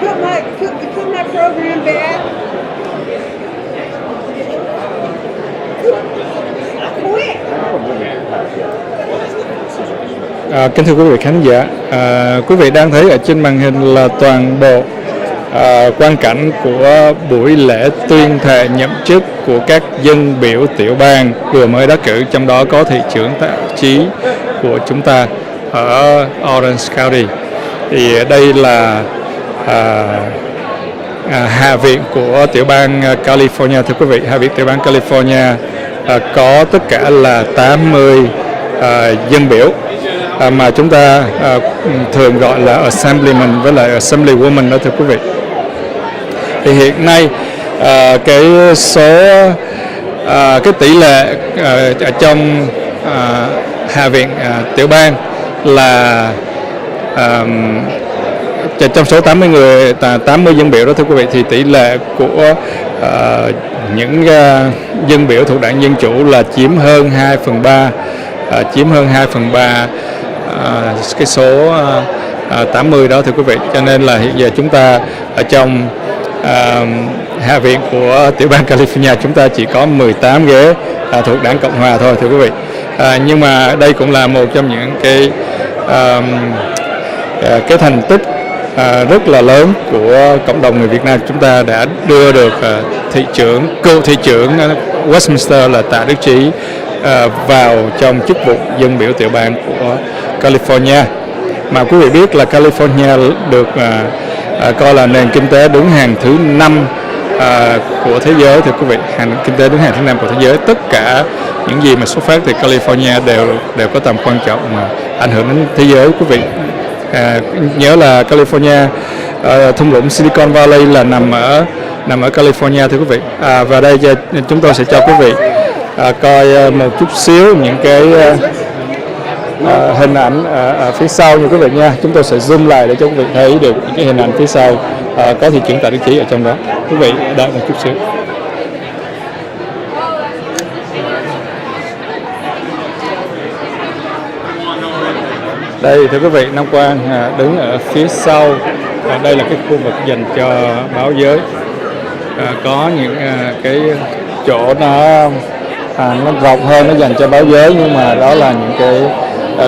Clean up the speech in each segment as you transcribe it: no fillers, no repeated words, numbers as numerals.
Put my program back. Quit. Kính thưa quý vị khán giả, quý vị đang thấy ở trên màn hình là toàn bộ quang cảnh của buổi lễ tuyên thệ nhậm chức của các dân biểu tiểu bang vừa mới đắc cử, trong đó có thị trưởng Tạ Trí của chúng ta ở Orange County. Thì đây là Hạ viện của tiểu bang California. Thưa quý vị, Hạ viện tiểu bang California có tất cả là 80 dân biểu mà chúng ta thường gọi là Assemblyman với lại Assemblywoman đó thưa quý vị. Thì hiện nay cái số cái tỷ lệ ở trong Hạ viện tiểu bang là trong số 80 dân biểu đó thưa quý vị, thì tỷ lệ của những dân biểu thuộc đảng Dân Chủ là chiếm hơn 2/3, cái số 80 đó thưa quý vị. Cho nên là hiện giờ chúng ta ở trong Hạ viện của tiểu bang California chúng ta chỉ có 18 ghế thuộc đảng Cộng Hòa thôi thưa quý vị. Nhưng mà đây cũng là một trong những cái thành tích rất là lớn của cộng đồng người Việt Nam. Chúng ta đã đưa được cựu thị trưởng Westminster là Tạ Đức Trí vào trong chức vụ dân biểu tiểu bang của California. Mà quý vị biết là California được coi là nền kinh tế đứng hàng thứ 5 của thế giới thưa quý vị, kinh tế đứng hàng thứ 5 của thế giới. Tất cả những gì mà xuất phát từ California đều có tầm quan trọng mà ảnh hưởng đến thế giới quý vị. Nhớ là California, thung lũng Silicon Valley là nằm ở California thưa quý vị. Và đây chúng tôi sẽ cho quý vị coi một chút xíu những cái hình ảnh ở phía sau như quý vị nha. Chúng tôi sẽ zoom lại để cho quý vị thấy được những cái hình ảnh phía sau có thị trưởng Tạ Đức Trí ở trong đó. Quý vị đợi một chút xíu. Đây thưa quý vị, Nam Quang đứng ở phía sau. Đây là cái khu vực dành cho báo giới. Có những cái chỗ nó rộng hơn, nó dành cho báo giới, nhưng mà đó là những cái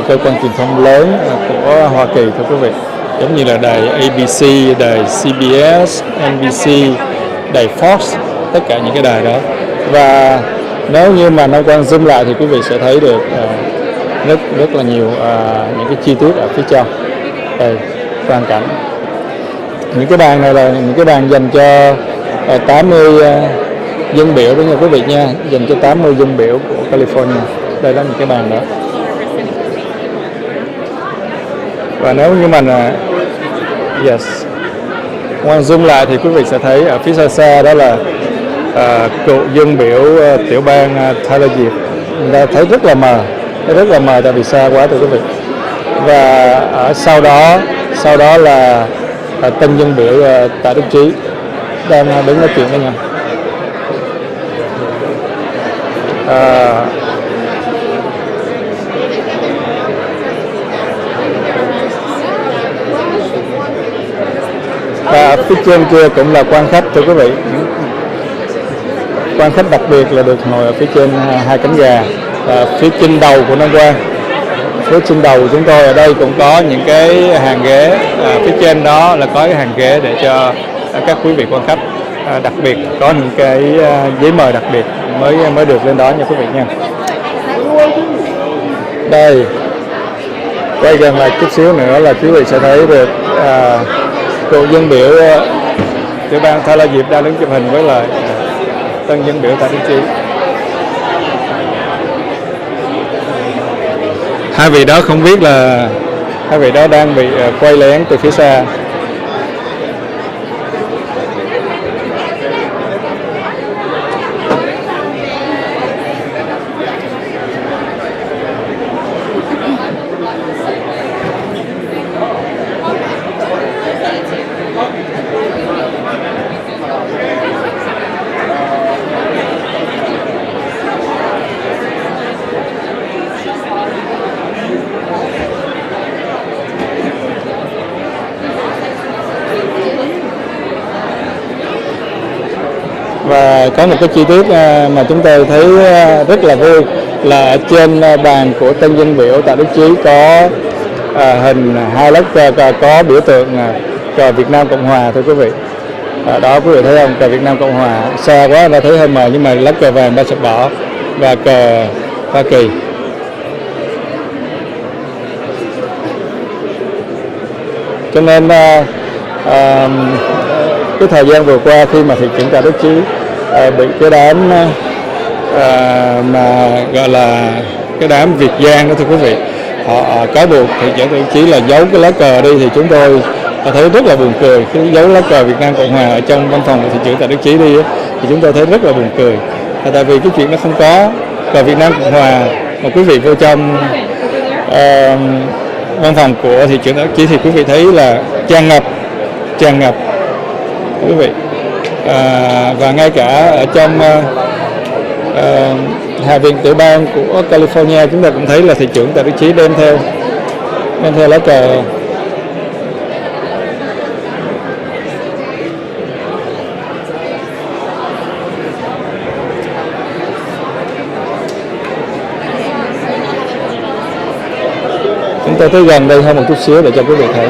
cơ quan truyền thông lớn của Hoa Kỳ thưa quý vị, giống như là đài ABC, đài CBS, NBC, đài Fox, tất cả những cái đài đó. Và nếu như mà Nam Quang zoom lại thì quý vị sẽ thấy được rất là nhiều những cái chi tiết ở phía trong. Đây, quang cảnh. Những cái bàn này là những cái bàn dành cho 80 dân biểu đó nha quý vị nha, dành cho 80 dân biểu của California. Đây là những cái bàn đó. Và nếu như mình Quang zoom lại thì quý vị sẽ thấy ở phía xa đó là cựu dân biểu tiểu bang Tyler Diệp. Người ta thấy rất là mờ tại vì xa quá thưa quý vị. Và ở sau đó là tân dân biểu Tạ Đức Trí đang đứng nói chuyện với nhau. Và phía trên kia cũng là quan khách thưa quý vị. Quan khách đặc biệt là được ngồi ở phía trên hai cánh gà. Phía trên đầu của Nam Quang, phía trên đầu chúng tôi ở đây cũng có những cái hàng ghế. Phía trên đó là có cái hàng ghế để cho các quý vị quan khách đặc biệt có những cái giấy mời đặc biệt mới được lên đó nha quý vị nha. Đây, quay gần lại chút xíu nữa là quý vị sẽ thấy được cựu dân biểu tiểu bang Tyler Diệp đang đứng chụp hình với lại tân dân biểu Tạ Đức Trí. Hai vị đó không biết là hai vị đó đang bị quay lén từ phía xa. Và có một cái chi tiết mà chúng tôi thấy rất là vui là ở trên bàn của tân dân biểu Tạ Đức Chí có hình hai lớp cờ, có biểu tượng cờ Việt Nam Cộng Hòa, thưa quý vị. Đó quý vị thấy không, cờ Việt Nam Cộng Hòa xa quá ta thấy hơi mờ, nhưng mà lá cờ vàng ba sọc đỏ và cờ Hoa Kỳ. Cho nên cái thời gian vừa qua khi mà thị trưởng Tạ Đức Chí bị cái đám mà gọi là cái đám Việt Giang đó, thưa quý vị, họ cáo buộc thị trưởng Tạ Đức Chí là giấu cái lá cờ đi, thì chúng tôi thấy rất là buồn cười. Khi giấu lá cờ Việt Nam Cộng Hòa ở trong văn phòng của thị trưởng Tạ Đức Chí đi thì chúng tôi thấy rất là buồn cười. Tại vì cái chuyện nó không có cờ Việt Nam Cộng Hòa mà quý vị vô trong văn phòng của thị trưởng Tạ Đức Chí thì quý vị thấy là tràn ngập quý vị. Và ngay cả ở trong Hạ viện tiểu bang của California chúng ta cũng thấy là thị trưởng Tạ Đức Chí đem theo lá cờ. Chúng tôi tới gần đây hơn một chút xíu để cho quý vị thấy.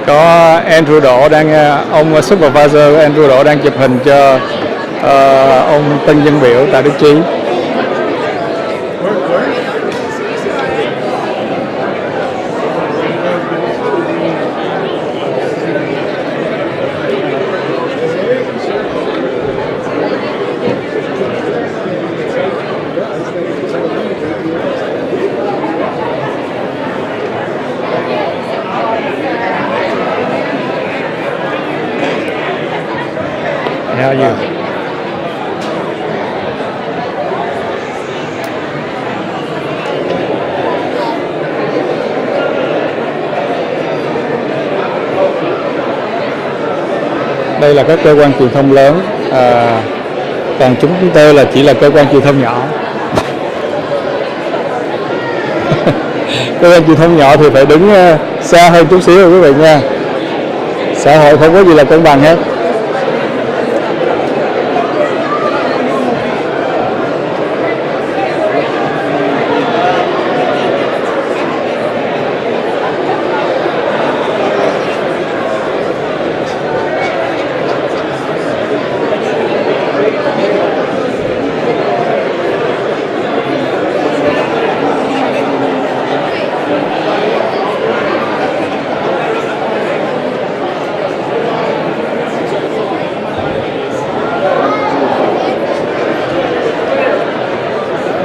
Có Andrew Đỗ ông supervisor Andrew Đỗ đang chụp hình cho ông tân dân biểu Tạ Đức Chí. How are you? Đây là các cơ quan truyền thông lớn, còn chúng tôi là chỉ là cơ quan truyền thông nhỏ. Cơ quan truyền thông nhỏ thì phải đứng xa hơn chút xíu rồi quý vị nha. Xã hội không có gì là công bằng hết.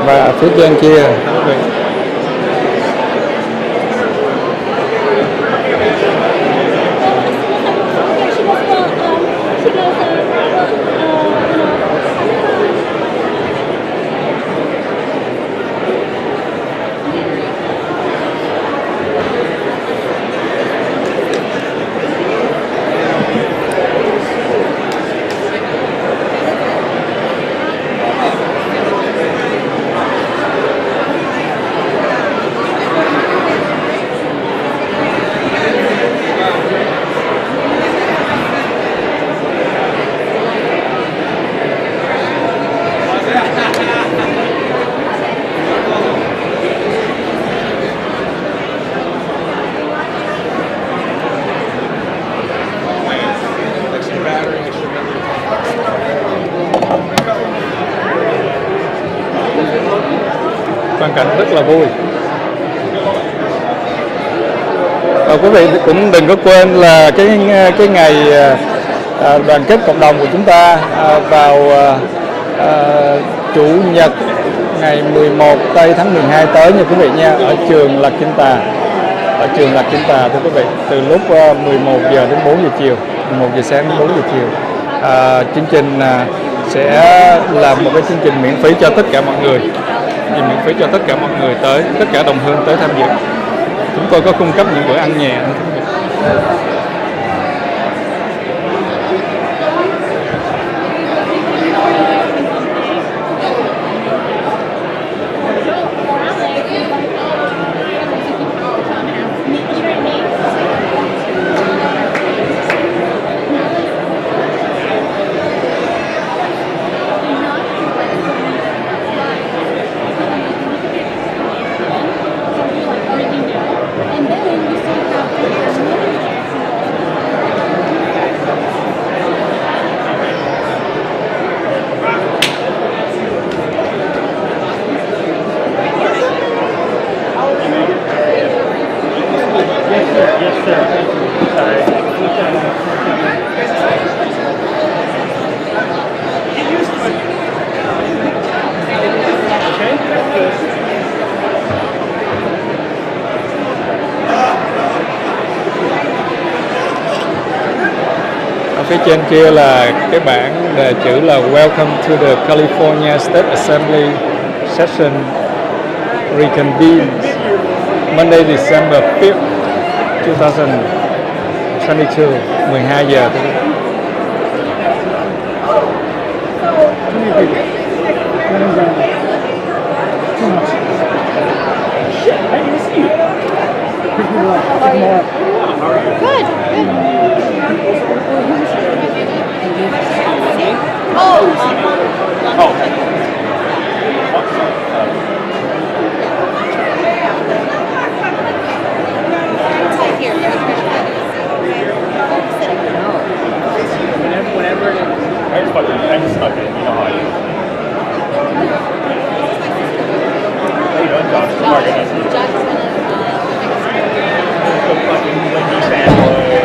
Và phía trên kia quang cảnh rất là vui. Và quý vị cũng đừng có quên là cái ngày đoàn kết cộng đồng của chúng ta vào Chủ nhật ngày 11 tây tháng 12 tới nha quý vị nha, ở trường Lạc Kinh Tà. Ở trường Lạc Kinh Tà thưa quý vị, từ lúc 11 giờ đến 4 giờ chiều, 11 giờ sáng đến 4 giờ chiều. Chương trình sẽ là một cái chương trình miễn phí cho tất cả mọi người, miễn phí cho tất cả mọi người tới, tất cả đồng hương tới tham dự. Chúng tôi có cung cấp những bữa ăn nhẹ nữa. Ở phía trên kia là cái bảng đề chữ là Welcome to the California State Assembly Session Reconvenes Monday, December 5th, 2022, 12 giờ. Good. Oh. Whenever I just stuck it, you know how I do. How you doing, Josh? Mark, nice to meet you. The fucking Wendy fanboy.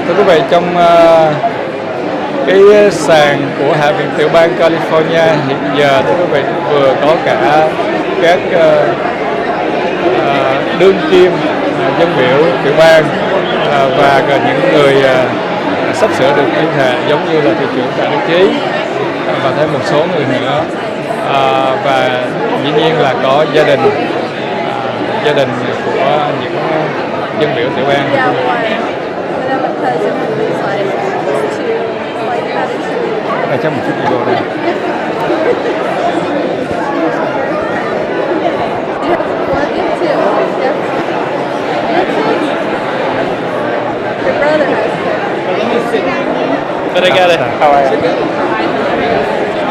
Thưa quý vị, trong cái sàn của Hạ viện tiểu bang California hiện giờ, thưa quý vị, vừa có cả các đương kim dân biểu tiểu bang và những người sắp sửa được tuyên thệ, giống như là thị trưởng Tạ Đức Chí và thêm một số người nữa, và dĩ nhiên là có gia đình của những dân biểu tiểu bang. Chắc một chút video đây. But I got it. How are you?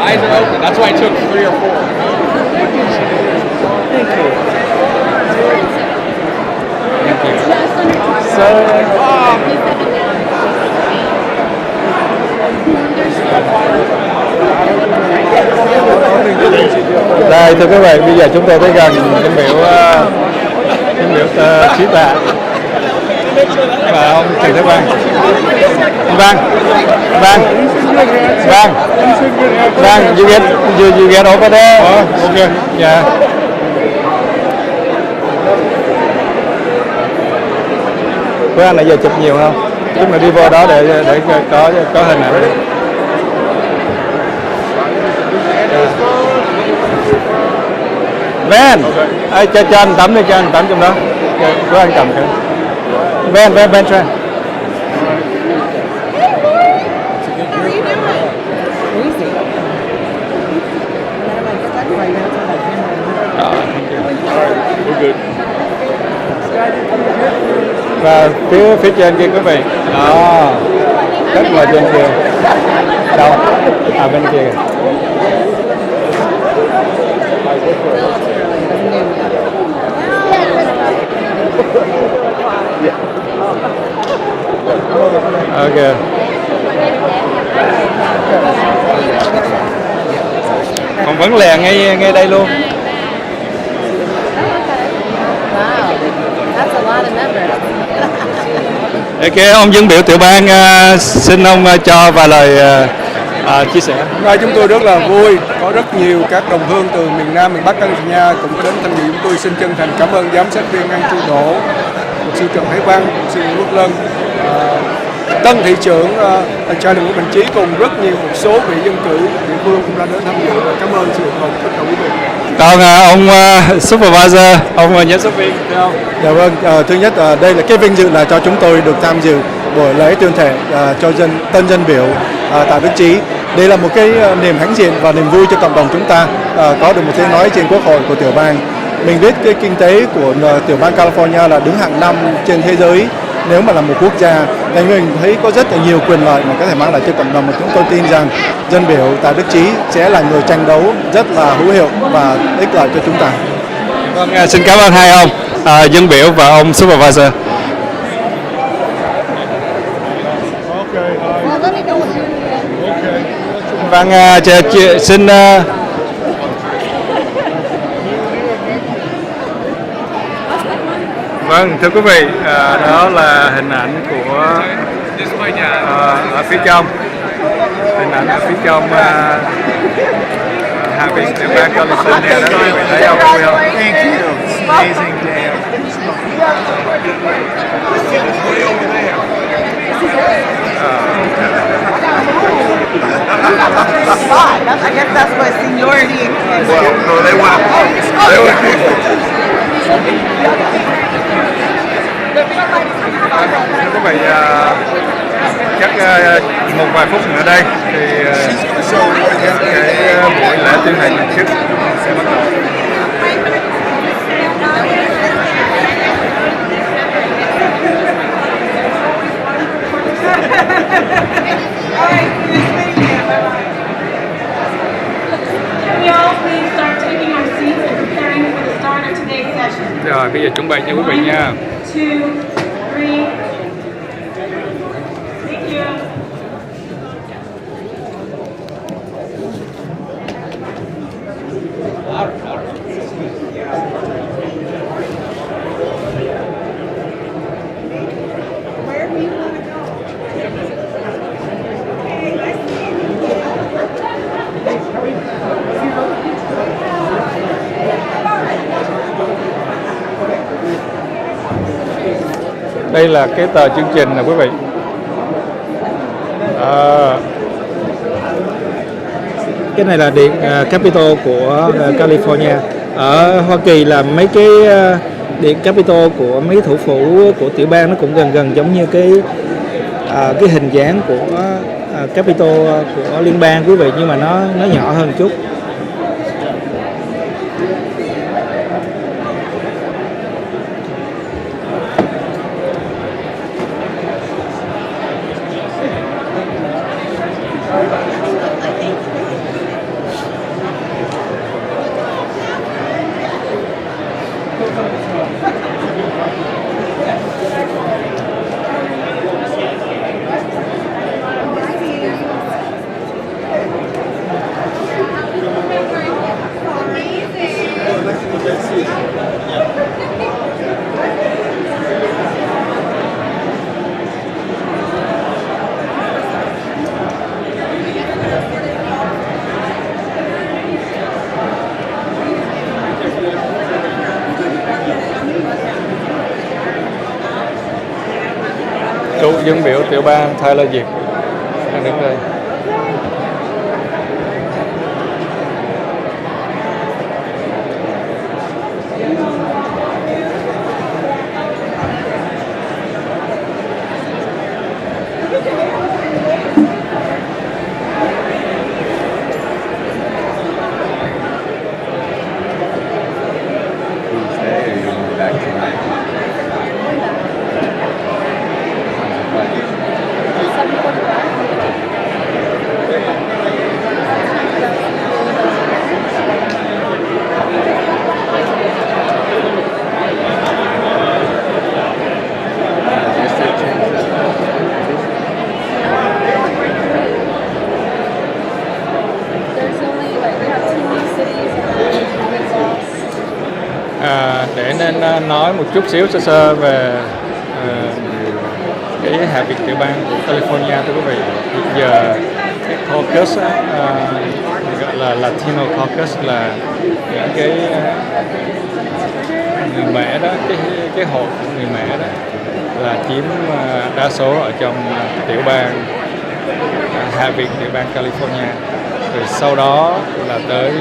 Eyes are open. That's why I took 3 or 4. Thank you. Thank you. So, đây thưa quý vị, bây giờ chúng tôi tới gần dân biểu Trí Tạ và ông Trần Thế Văn. Văn, you get over there. Okay. Yeah. Với anh nãy giờ chụp nhiều không? Chúng mình đi vô đó để có hình ảnh. Ven, cho anh tắm đi, cho anh tắm trong đó. Với anh cầm cái. Ven ra. Và phía trên kia quý vị, đó, rất là trên kia. Đâu? Bên kia. Ok. Còn vẫn lè ngay đây luôn. Ok, ông dân biểu tiểu bang, xin ông cho vài lời chia sẻ. Hôm nay chúng tôi rất là vui, có rất nhiều các đồng hương từ miền Nam, miền Bắc California cũng có đến tham dự. Chúng tôi xin chân thành cảm ơn giám sát viên An Chu Đỗ, luật sư Trần Thái Văn, luật sư Nguyễn Quốc Lân, Tân thị trưởng cho được một đồng chí cùng rất nhiều một số vị dân cử địa phương cũng đã đến tham dự. Cảm ơn sự ủng hộ của tất cả quý vị. Còn ông supervisor, ông nhận xét viên được không? Dạ vâng, thứ nhất đây là cái vinh dự là cho chúng tôi được tham dự buổi lễ tuyên thệ cho tân dân biểu Tạ Đức Chí. Đây là một cái niềm hãnh diện và niềm vui cho cộng đồng chúng ta có được một tiếng nói trên quốc hội của tiểu bang. Mình biết cái kinh tế của tiểu bang California là đứng hạng 5 trên thế giới nếu mà là một quốc gia, nên mình thấy có rất là nhiều quyền lợi mà có thể mang lại cho cộng đồng, mà chúng tôi tin rằng dân biểu Tạ Đức Chí sẽ là người tranh đấu rất là hữu hiệu và ích lợi cho chúng ta. Vâng, xin cảm ơn hai ông, dân biểu và ông supervisor. Well, let me know what Vâng, xin vâng, thưa quý vị, đó là hình ảnh của ở phía trong, hình ảnh ở phía trong Hạ viện tiểu bang California đó, quý vị thấy không? Vui không? Thank you. It's amazing to have. I guess that's what seniority is. Well, no, they went. Thưa quý vị, chắc một vài phút nữa đây thì cái buổi lễ tuyên thệ nhậm chức sẽ bắt đầu. Can we all please start taking our seats and preparing for the start of today's session? Rồi, bây giờ chuẩn bị nha quý vị nha. 1, 2, 3. Thank you. Đây là cái tờ chương trình nè quý vị. Cái này là điện Capitol của California. Ở Hoa Kỳ là mấy cái điện Capitol của mấy thủ phủ của tiểu bang nó cũng gần gần giống như cái hình dáng của Capitol của liên bang quý vị, nhưng mà nó nhỏ hơn chút. Cựu dân biểu tiểu bang Tyler Diệp đang đứng đây. Để nên nói một chút xíu sơ sơ về cái Hạ viện tiểu bang của California thưa quý vị. Hiện giờ cái caucus gọi là Latino caucus là những cái người Mẹ đó, cái hội của người Mẹ đó là chiếm đa số ở trong tiểu bang Hạ viện, tiểu bang California. Rồi sau đó là tới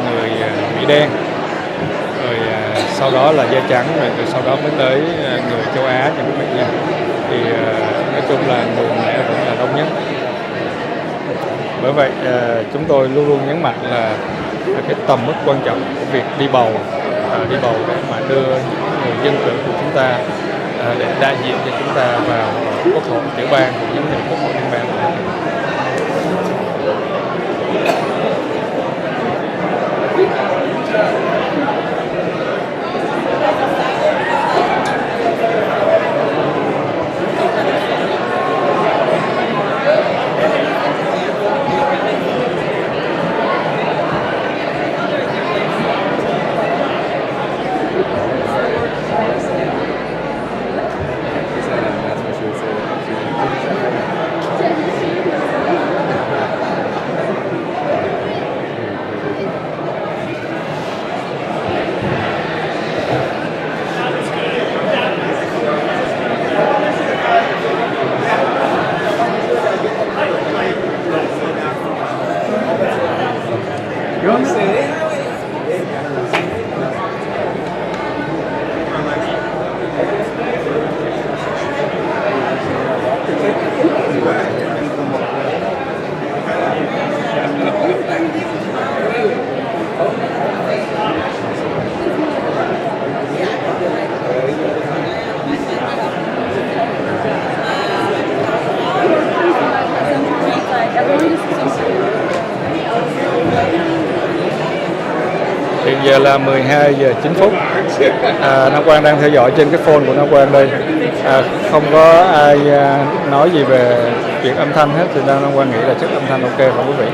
người Mỹ đen, rồi sau đó là da trắng, rồi từ sau đó mới tới người châu Á trong nước Mỹ nha. Thì nói chung là người Mẹ vẫn là đông nhất. Bởi vậy chúng tôi luôn luôn nhấn mạnh là cái tầm mức quan trọng của việc đi bầu để mà đưa những người dân cử của chúng ta để đại diện cho chúng ta vào quốc hội tiểu bang cũng giống như quốc hội liên bang. Hiện giờ là 12 giờ 9 phút. Nam Quang đang theo dõi trên cái phone của Nam Quang đây. Không có ai nói gì về chuyện âm thanh hết, thì Nam Quang nghĩ là chất âm thanh ok và quý vị.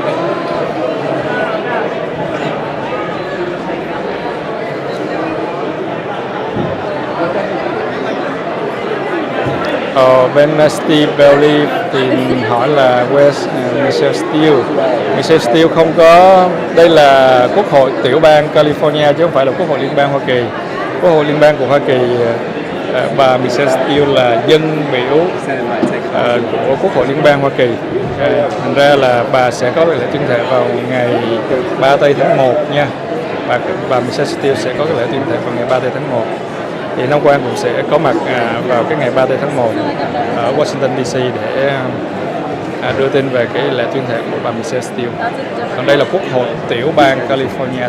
Bên Steve Bailey thì hỏi là where's Michelle Steele. Michelle Steele không có, đây là quốc hội tiểu bang California chứ không phải là quốc hội liên bang Hoa Kỳ. Quốc hội liên bang của Hoa Kỳ, bà Michelle Steele là dân biểu của quốc hội liên bang Hoa Kỳ. Thành ra là bà sẽ có cái lễ tuyên thệ vào ngày 3 tây tháng 1 nha. Bà Michelle Steele sẽ có cái lễ tuyên thệ vào ngày 3 tây tháng 1. Thì Nam Quang cũng sẽ có mặt vào cái ngày 3 tây tháng 1 ở Washington DC để đưa tin về cái lễ tuyên thệ của bà Michelle Steele. Còn đây là quốc hội tiểu bang California.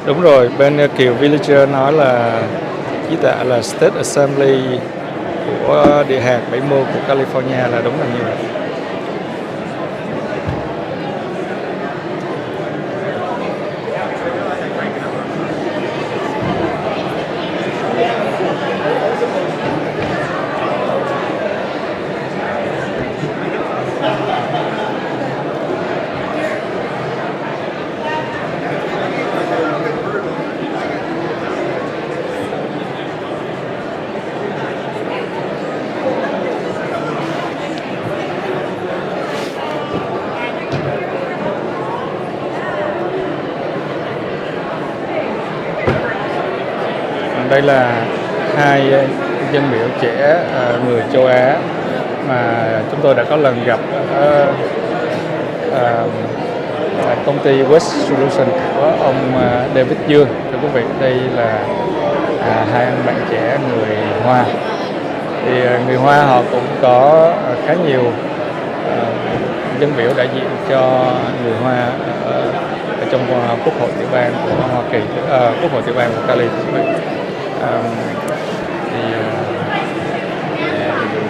Đúng rồi, bên Kiều Villager nói là chí tạ là State Assembly của địa hạt 70 của California là đúng là như vậy. Đây là hai dân biểu trẻ người châu Á mà chúng tôi đã có lần gặp ở công ty West Solution của ông David Dương. Thưa quý vị, đây là hai anh bạn trẻ người Hoa. Thì người Hoa họ cũng có khá nhiều dân biểu đại diện cho người Hoa ở trong quốc hội tiểu bang của Hoa Kỳ, quốc hội tiểu bang của Cali.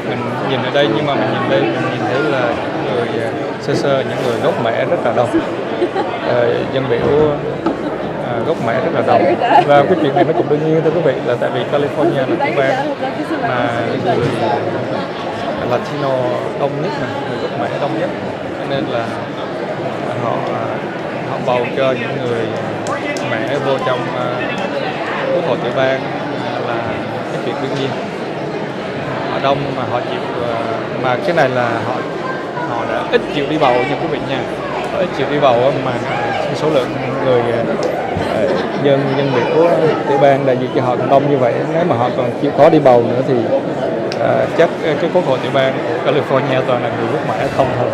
Mình nhìn ở đây, nhưng mà mình nhìn đây mình nhìn thấy là những người sơ những người gốc Mẹ rất là đông, dân biểu gốc Mẹ rất là đông. Và cái chuyện này nó cũng đương nhiên thưa quý vị, là tại vì California là tiểu bang mà người Latino đông nhất, người gốc Mẹ đông nhất, cho nên là họ bầu cho những người Mẹ vô trong quốc hội tiểu bang là cái chuyện đương nhiên. Họ đông mà họ chịu, mà cái này là họ đã ít chịu đi bầu nha quý vị nha. Họ ít chịu đi bầu mà số lượng người dân biểu tiểu bang đại diện cho họ còn đông như vậy, nếu mà họ còn chịu khó đi bầu nữa thì chắc cái quốc hội tiểu bang của California toàn là người gốc Mã không thôi,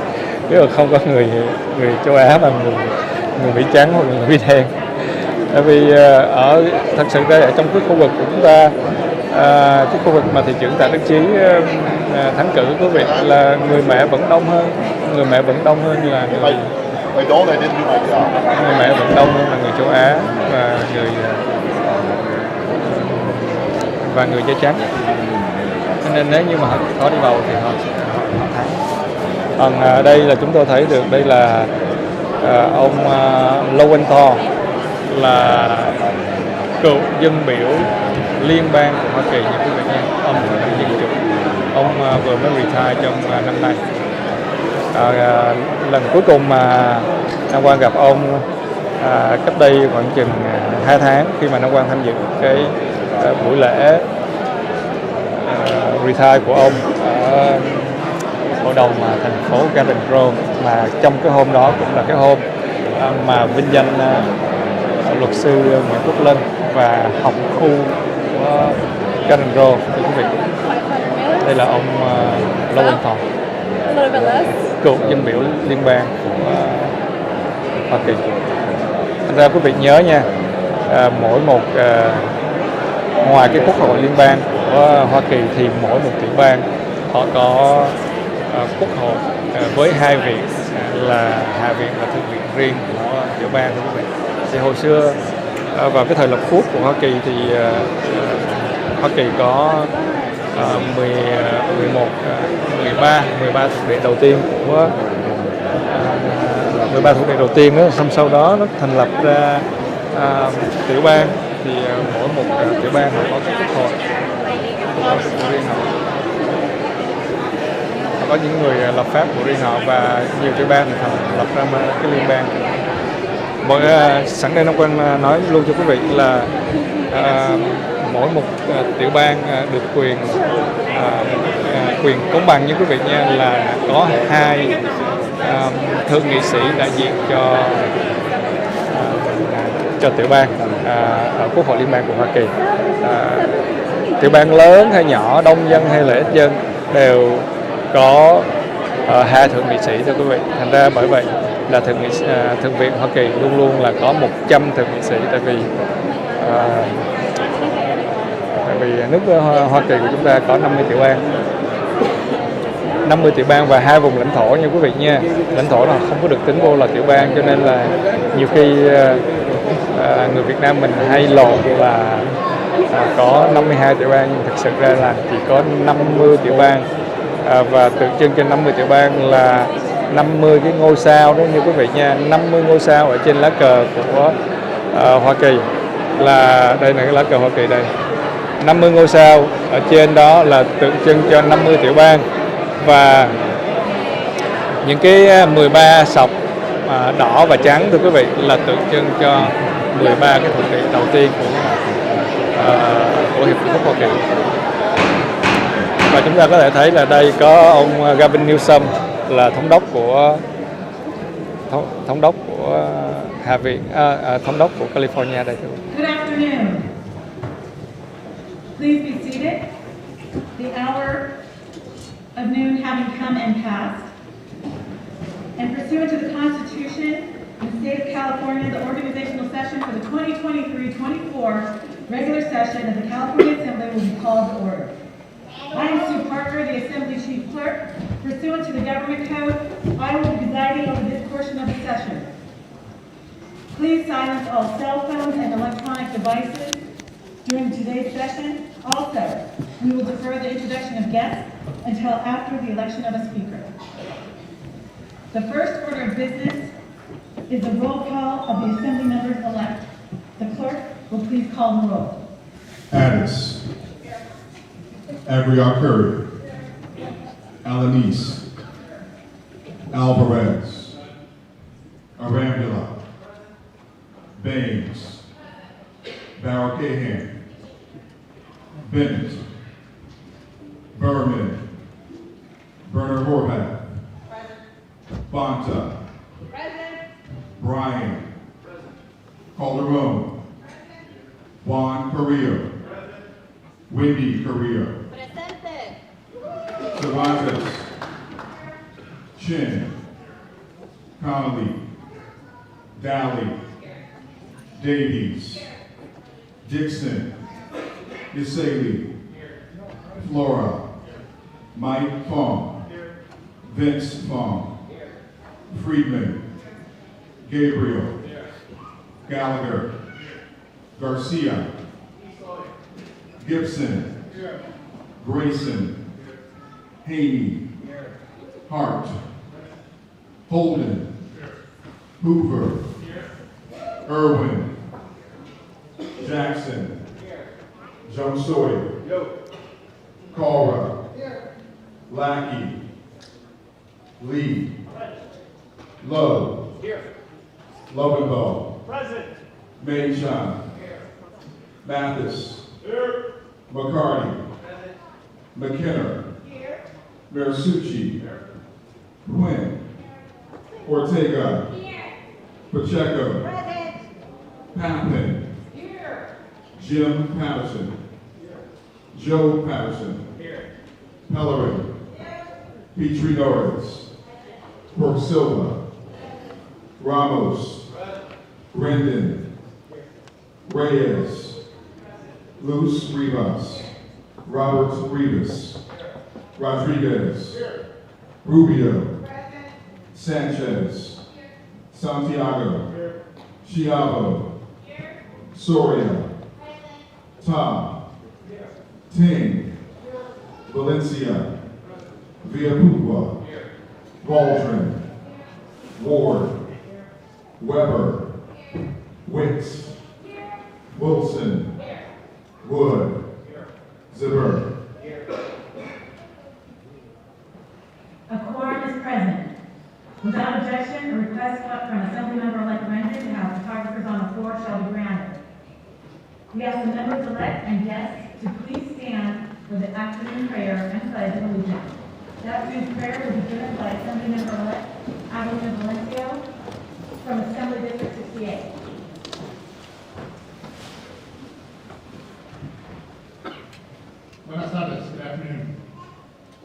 chứ không có người châu Á mà người Mỹ trắng hoặc người Mỹ đen. Tại vì thật sự đây ở trong cái khu vực của chúng ta, cái khu vực mà thị trưởng Tạ Đức Chí thắng cử quý vị là người mẹ vẫn đông hơn, là người mẹ vẫn đông hơn là người châu Á và người da trắng. Cho nên nếu như mà họ có đi bầu thì họ thắng. Còn đây là chúng tôi thấy được, đây là ông Lowenthal, là cựu dân biểu liên bang của Hoa Kỳ như quý vị nha. Ông là dân chủ, ông vừa mới retire trong năm nay. Lần cuối cùng mà Nam Quang gặp ông cách đây khoảng chừng 2 tháng, khi mà Nam Quang tham dự cái buổi lễ retire của ông ở hội đồng thành phố Garden Grove, mà trong cái hôm đó cũng là cái hôm mà vinh danh luật sư Nguyễn Quốc Lân và học khu của Garden Grove. Thưa quý vị, đây là ông Lowenthal, cựu dân biểu liên bang của Hoa Kỳ. Thành ra quý vị nhớ nha, mỗi một ngoài cái quốc hội liên bang của Hoa Kỳ thì mỗi một tiểu bang họ có quốc hội với hai viện, là hạ viện và thượng viện riêng của tiểu bang. Thưa quý vị, thì hồi xưa vào cái thời lập quốc của Hoa Kỳ thì Hoa Kỳ có 13 thuộc địa đầu tiên của 13 thuộc địa đầu tiên đó, xong sau đó nó thành lập ra tiểu bang, thì mỗi một tiểu bang họ có cái quốc hội riêng họ, có những người lập pháp của riêng họ, và nhiều tiểu bang thì thành lập ra cái liên bang. Sẵn đây Nam Quang nói luôn cho quý vị là mỗi một tiểu bang được quyền công bằng như quý vị nha, là có 2 thượng nghị sĩ đại diện cho tiểu bang ở quốc hội liên bang của Hoa Kỳ. Tiểu bang lớn hay nhỏ, đông dân hay là ít dân đều có 2 thượng nghị sĩ, thưa quý vị. Thành ra bởi vậy là thượng viện Hoa Kỳ luôn luôn là có 100 thượng nghị sĩ, tại vì nước Hoa Kỳ của chúng ta có 50 tiểu bang và 2 vùng lãnh thổ nha quý vị nha. Lãnh thổ là không có được tính vô là tiểu bang, cho nên là nhiều khi người Việt Nam mình hay lộn là có 52 tiểu bang, nhưng thực sự ra là chỉ có 50 tiểu bang, và tượng trưng trên 50 tiểu bang là 50 cái ngôi sao đó như quý vị nha. 50 ngôi sao ở trên lá cờ của Hoa Kỳ, là đây là cái lá cờ Hoa Kỳ đây. 50 ngôi sao ở trên đó là tượng trưng cho 50 tiểu bang, và những cái 13 sọc đỏ và trắng, thưa quý vị, là tượng trưng cho 13 cái thuộc địa đầu tiên của Hiệp quốc Hoa Kỳ. Và chúng ta có thể thấy là đây có ông Gavin Newsom là thống đốc của Hạ viện, thống đốc của California đây. Good afternoon. Please be seated. The hour of noon having come and passed. And pursuant to the Constitution of the State of California, the organizational session for the 2023-24 regular session of the California Assembly will be called to order. I am Sue Parker, the Assembly Chief Clerk. Pursuant to the Government Code, I will be presiding over this portion of the session. Please silence all cell phones and electronic devices during today's session. Also, we will defer the introduction of guests until after the election of a speaker. The first order of business is the roll call of the Assembly members-elect. The clerk will please call the roll. Addis. Abrial Curry. Alanis. Alvarez. Arambula. Baines. Barrow Cahan. Bennett. Berman. Berner Horvath. Bonta. Bryan. Calderon. Juan Carrillo. Wendy Carrillo. Cervantes. Chin. Connolly. Dally. Davies. Dixon. Isali. Flora. Mike Fong. Vince Fong. Friedman. Gabriel. Gallagher. Garcia. Gibson. Grayson. Haney. Hart. Holden. Hoover. Irwin. Jackson. Jomsoy. Cora. Lackey. Lee. Lowe. Loventhal. Mayshon. Mathis. McCarty. McKenna. Marisucci. Quinn. Ortega. Pacheco. Pappin. Jim Patterson. Joe Patterson. Pellerin. Petrie Norris. Pork Silva. Ramos. Brendan. Reyes. Luz Rivas. Robert Rivas. Rodriguez. Rubio. Sanchez. Santiago. Chiavo. Soria. Tom. Ting. Valencia. Villapugua. Waldron. Ward. Weber. Wicks. Wilson. Wood. Zipper. A quorum is present. Without objection, a request from Assemblymember-elect Rendon to have photographers on the floor shall be granted. We ask the members-elect and guests to please stand for the afternoon prayer and pledge of allegiance. The afternoon prayer will be given by Assemblymember-elect Adelina Valencia from Assembly District 68. Buenas tardes, good afternoon.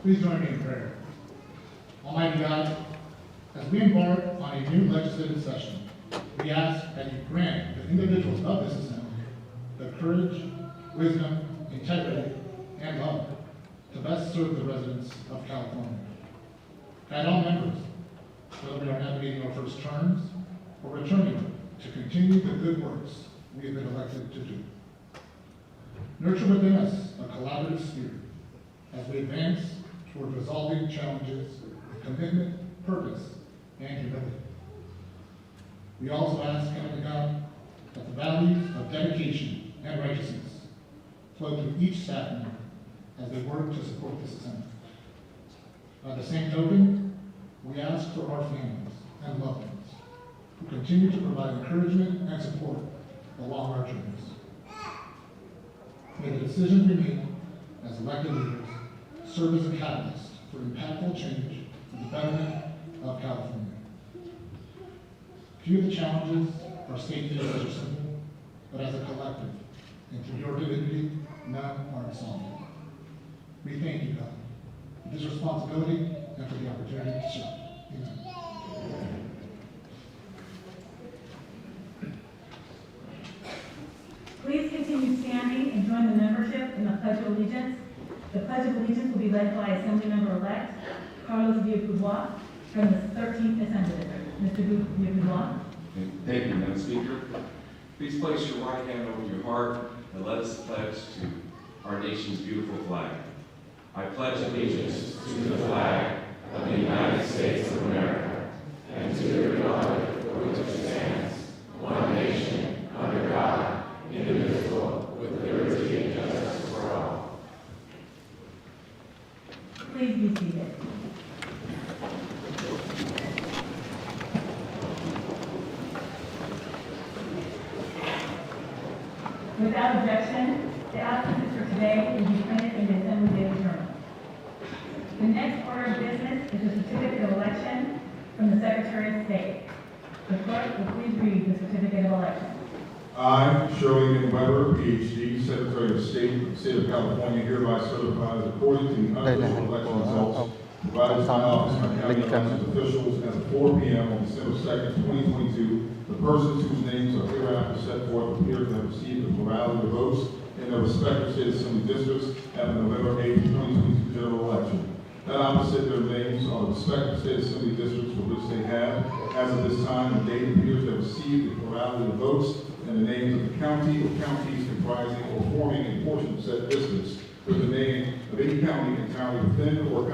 Please join me in prayer. Almighty God, as we embark on a new legislative session, we ask that you grant the individuals of this assembly the courage, wisdom, integrity, and love to best serve the residents of California. Guide all members, whether we are navigating our first terms or returning to continue the good works we have been elected to do. Nurture within us a collaborative spirit as we advance toward resolving challenges with commitment, purpose, and humility. We also ask, Heavenly God, that the values of dedication and righteousness flow through each staff member as they work to support this assembly. By the same token, we ask for our families and loved ones who continue to provide encouragement and support along our journeys. May the decisions we make as elected leaders serve as a catalyst for impactful change for the betterment of California. Few of the challenges our state faces are simple, but as a collective, and through your divinity, none are unsolvable. We thank you, God, for this responsibility and for the opportunity to serve. Amen. Please continue standing and join the membership in the Pledge of Allegiance. The Pledge of Allegiance will be led by Assemblymember-elect Carlos Villapugua from the 13th Assembly District. Mr. Villapugua. Thank you, Madam Speaker. Please place your right hand over your heart and let us pledge to our nation's beautiful flag. I pledge allegiance to the flag of the United States of America and to the republic for which it stands, one nation, under God, indivisible, with liberty and justice for all. Please be seated. Without objection, the absence is today will be printed in the Assembly Daily Journal. The next order of business is the certificate of election from the Secretary of State. The clerk will please read the certificate of election. I, Shirley Weber, Ph.D., Secretary of State of the State of California, hereby certify that according to the unofficial election results provided to my office by county elections officials as of 4 p.m. on December 2nd, 2022, the persons whose names are hereafter set forth appear to have received the plurality of votes in their respective state assembly districts at the November 8th, 2022 general election. That opposite their names are the respective state assembly districts for which they have, as of this time and date, appears to have received the plurality of votes and the names of the county or counties comprising or forming a portion of said districts, with the name of any county entirely within or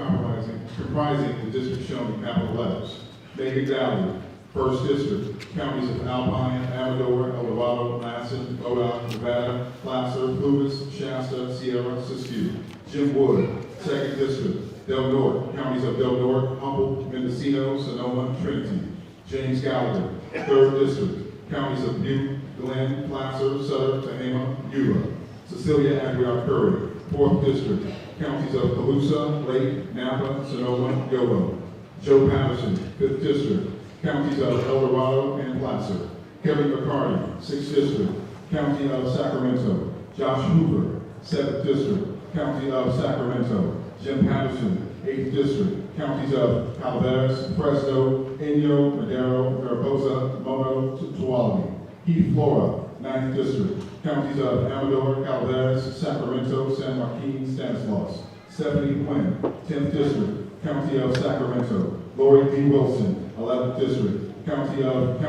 comprising the district shown in capital letters. Megan Valley, 1st District, counties of Alpine, Amador, El Dorado, Madison, Modoc, Nevada, Placer, Plumas, Shasta, Sierra, Siskiyou. Jim Wood, 2nd District, Del Norte, counties of Del Norte, Humboldt, Mendocino, Sonoma, Trinity. James Gallagher, 3rd District, counties of Butte, Glenn, Placer, Sutter, Tehama, Eula. Cecilia Aguilar Curry, 4th District, counties of Calusa, Lake, Napa, Sonoma, Yolo. Joe Patterson, 5th District, counties of El Dorado and Placer. Kevin McCarty, 6th District, county of Sacramento. Josh Hoover, 7th District, county of Sacramento. Jim Patterson, 8th District, counties of Calaveras, Fresno, Inyo, Madero, Mariposa, Mono, Tuolumne. Heath Flora, 9th District, counties of Amador, Calaveras, Sacramento, San Joaquin, Stanislaus. Stephanie Quinn, 10th District, county of Sacramento. Lori D. Wilson, 11th District, counties of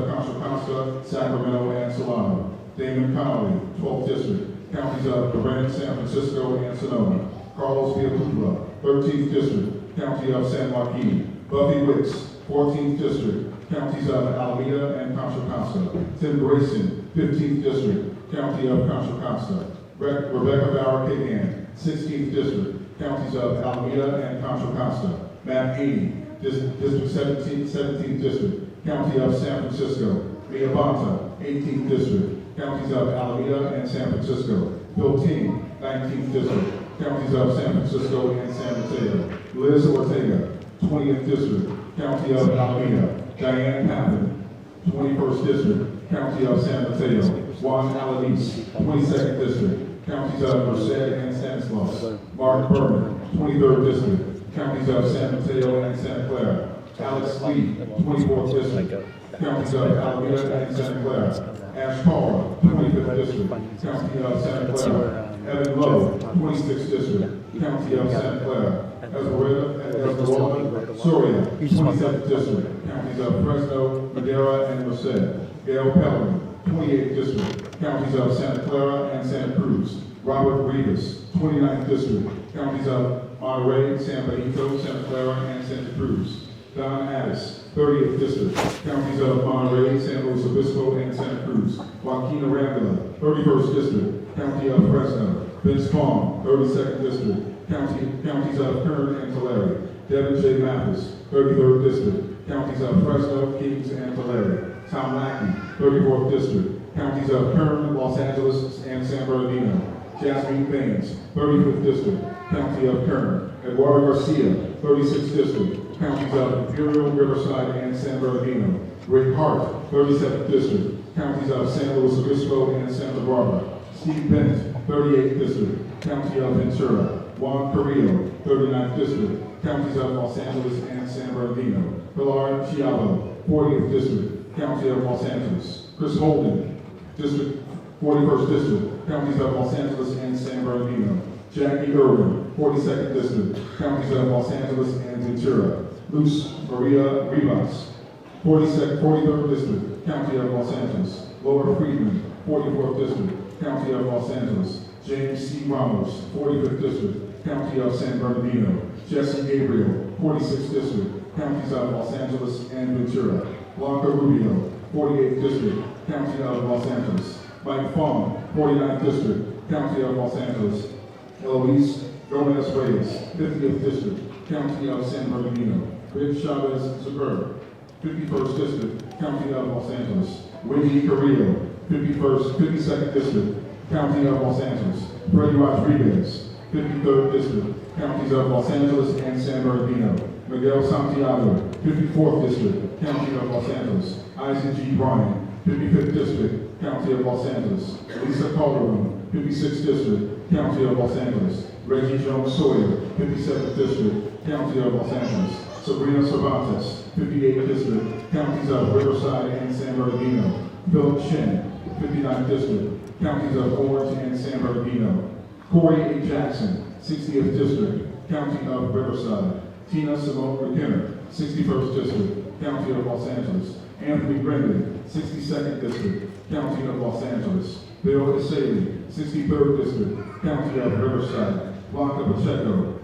Contra Costa, Sacramento, and Solano. Damon Connolly, 12th District, counties of Corinth, San Francisco, and Sonoma. Carlos Villalobos, 13th District, county of San Joaquin. Buffy Wicks, 14th District, counties of Alameda and Contra Costa. Tim Grayson, 15th District, county of Contra Costa. Rebecca Bauer Cahan, 16th District, counties of Alameda and Contra Costa. Matt Haney, District 17th District, county of San Francisco. Mia Bonta, 18th District, counties of Alameda and San Francisco. Bill Ting, 19th District, counties of San Francisco and San Mateo. Liz Ortega, 20th District, county of Alameda. Diane Papin, 21st District, county of San Mateo. Juan Alanis, 22nd District, counties of Merced and Stanislaus. Mark Berman, 23rd District, counties of San Mateo and Santa Clara. Alex Lee, 24th District, counties of Alameda and Santa Clara. Ash Paula, 25th District, county of Santa Clara. Evan Lowe, 26th District, county of Santa Clara. Esmeralda Soria, 27th District, counties of Fresno, Madera, and Merced. Gail Pellerin, 28th District, counties of Santa Clara and Santa Cruz. Robert Rivas, 29th District, counties of Monterey, San Benito, Santa Clara, and Santa Cruz. Don Addis, 30th District, counties of Monterey, San Luis Obispo, and Santa Cruz. Joaquin Arambula, 31st District, county of Fresno. Vince Kong, 32nd District, counties of Kern and Tulare. Devin J. Mathis, 33rd District, counties of Fresno, Kings, and Tulare. Tom Lackey, 34th District, counties of Kern, Los Angeles, and San Bernardino. Jasmine Baines, 35th District, county of Kern. Eduardo Garcia, 36th District, counties of Imperial, Riverside, and San Bernardino. Rick Hart, 37th District, counties of San Luis Obispo and Santa Barbara. Steve Bennett, 38th District, county of Ventura. Juan Carrillo, 39th District, counties of Los Angeles and San Bernardino. Pilar Chiavo, 40th District, county of Los Angeles. Chris Holden, District 41st District, counties of Los Angeles and San Bernardino. Jackie Irwin, 42nd District, counties of Los Angeles and Ventura. Luz Maria Rivas, 43rd District, county of Los Angeles. Laura Friedman, 44th District, county of Los Angeles. James C. Ramos, 45th District, county of San Bernardino. Jesse Gabriel, 46th District, counties of Los Angeles and Ventura. Blanca Rubio, 48th District, county of Los Angeles. Mike Fong, 49th District, county of Los Angeles. Eloise Gomez Reyes, 50th District, county of San Bernardino. Rick Chavez Zuber, 51st District, county of Los Angeles. Wendy Carrillo, 52nd District, County of Los Angeles. Freddie Rodriguez, 53rd District, Counties of Los Angeles and San Bernardino. Miguel Santiago, 54th District, County of Los Angeles. Isaac G. Bryan, 55th District, County of Los Angeles. Lisa Calderon, 56th District, County of Los Angeles. Reggie Jones Sawyer, 57th District, County of Los Angeles. Sabrina Cervantes, 58th District, Counties of Riverside and San Bernardino. Philip Shen, 59th District, Counties of Orange and San Bernardino. Corey A. Jackson, 60th District, County of Riverside. Tina Simone McKenna, 61st District, County of Los Angeles. Anthony Brendan, 62nd District, County of Los Angeles. Bill Isali, 63rd District, County of Riverside. Blanca Pacheco,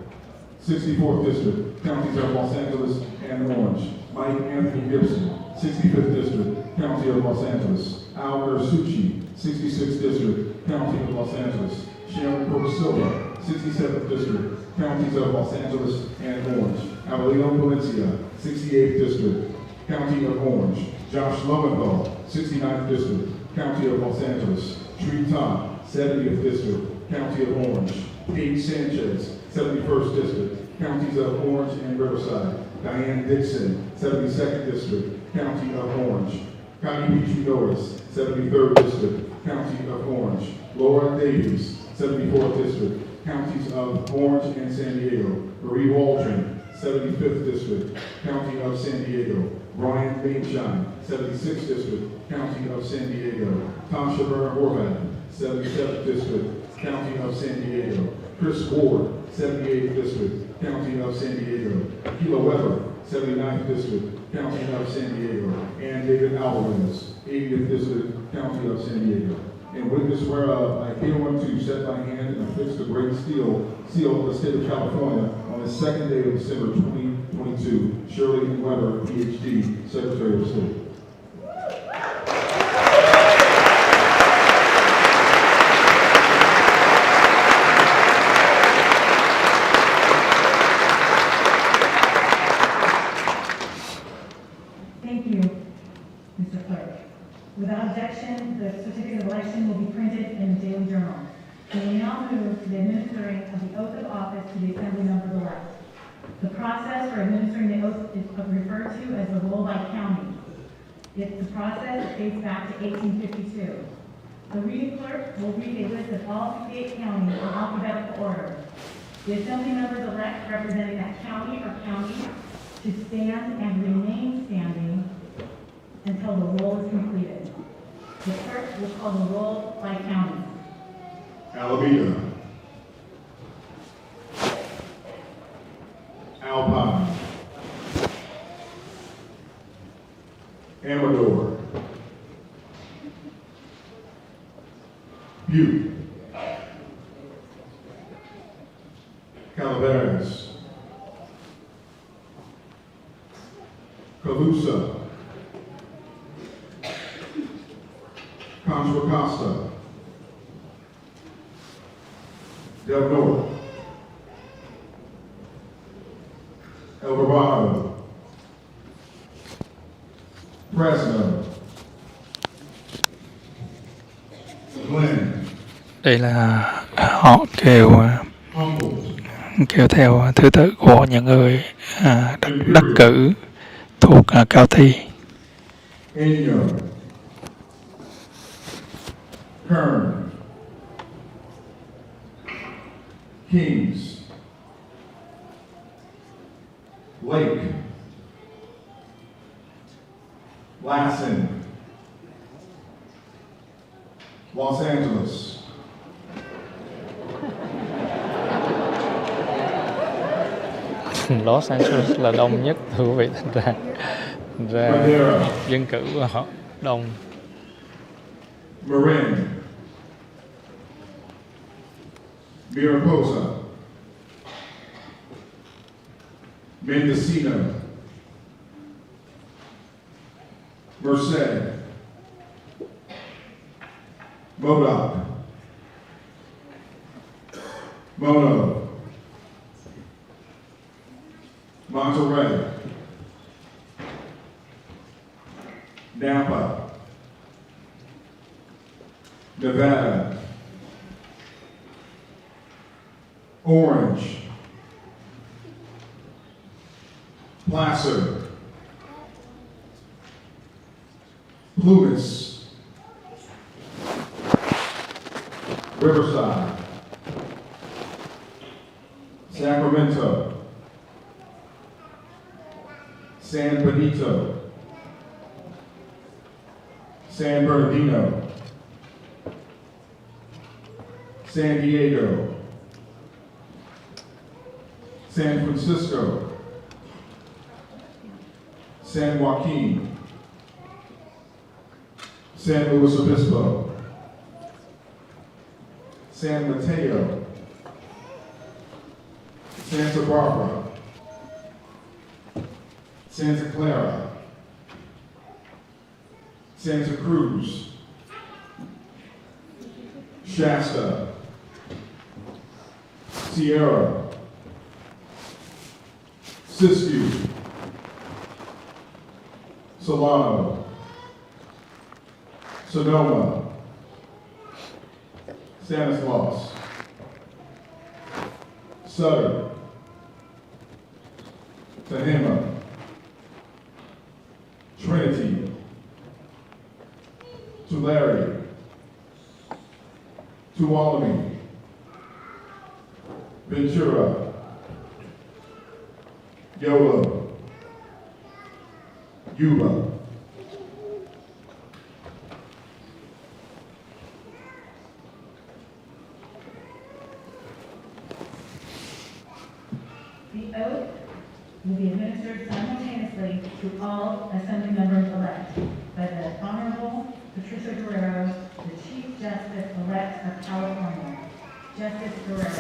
64th District, Counties of Los Angeles and Orange. Mike Anthony Gibson, 65th District, County of Los Angeles. Al Ursucci, 66th District, County of Los Angeles. Sharon Brooks Silva, 67th District, Counties of Los Angeles and Orange. Avelino Valencia, 68th District, County of Orange. Josh Lowenthal, 69th District, County of Los Angeles. Tree Tom, 70th District, County of Orange. Kate Sanchez, 71st District, Counties of Orange and Riverside. Diane Dixon, 72nd District, County of Orange. Connie Petrie Norris, 73rd District, County of Orange. Laura Davies, 74th District, Counties of Orange and San Diego. Marie Waldron, 75th District, County of San Diego. Brian Bainshine, 76th District, County of San Diego. Tasha Byrne Horvath, 77th District, County of San Diego. Chris Ward, 78th District, County of San Diego. Kila Weber, 79th District, County of San Diego. And David Alvarez, 80th District, County of San Diego. And witness whereof I herewith set my hand and affix the great seal of the state of California on the second day of December 2022. Shirley Weber, PhD, Secretary of State. Thank you, Mr. Clerk. Without objection, the certificate of election will be printed in the Daily Journal. We will now move to the administering of the oath of office to the Assembly members-elect. The process for administering the oath is referred to as the roll by county. It's the process that dates back to 1852. The reading clerk will read a list of all 58 counties in alphabetical order. The Assembly members-elect representing that county or counties to stand and remain standing until the roll is completed. The clerk will call the roll by county. Alameda, Alpine, Amador, Butte, Calaveras, Calusa, Contra Costa, Del Norte, El Dorado, Fresno, Glenn, Đây là họ kêu theo thứ tự của những người đắc cử thuộc cao thi. Inyo, Kern, Kings, Lake, Lassen, Los Angeles, Los Angeles là đông nhất, thưa quý vị, thành ra dân cử của họ đông. Marin, Mariposa, Mendocino, Merced, Modoc, Mono, Monterey, Napa, Nevada, Orange, Placer, Plutus, Riverside, Sacramento, San Benito, San Bernardino, San Diego, San Francisco, San Joaquin, San Luis Obispo, San Mateo, Santa Barbara, Santa Clara, Santa Cruz, Shasta, Sierra, Siskiyou, Solano, Sonoma, Stanislaus, Sutter, Tehama, Trinity, Tulare, Tuolumne, Ventura, Yolo, Yuba, The oath will be administered simultaneously to all Assembly members-elect by the Honorable Patricia Guerrero, the Chief Justice-elect of California. Justice Guerrero.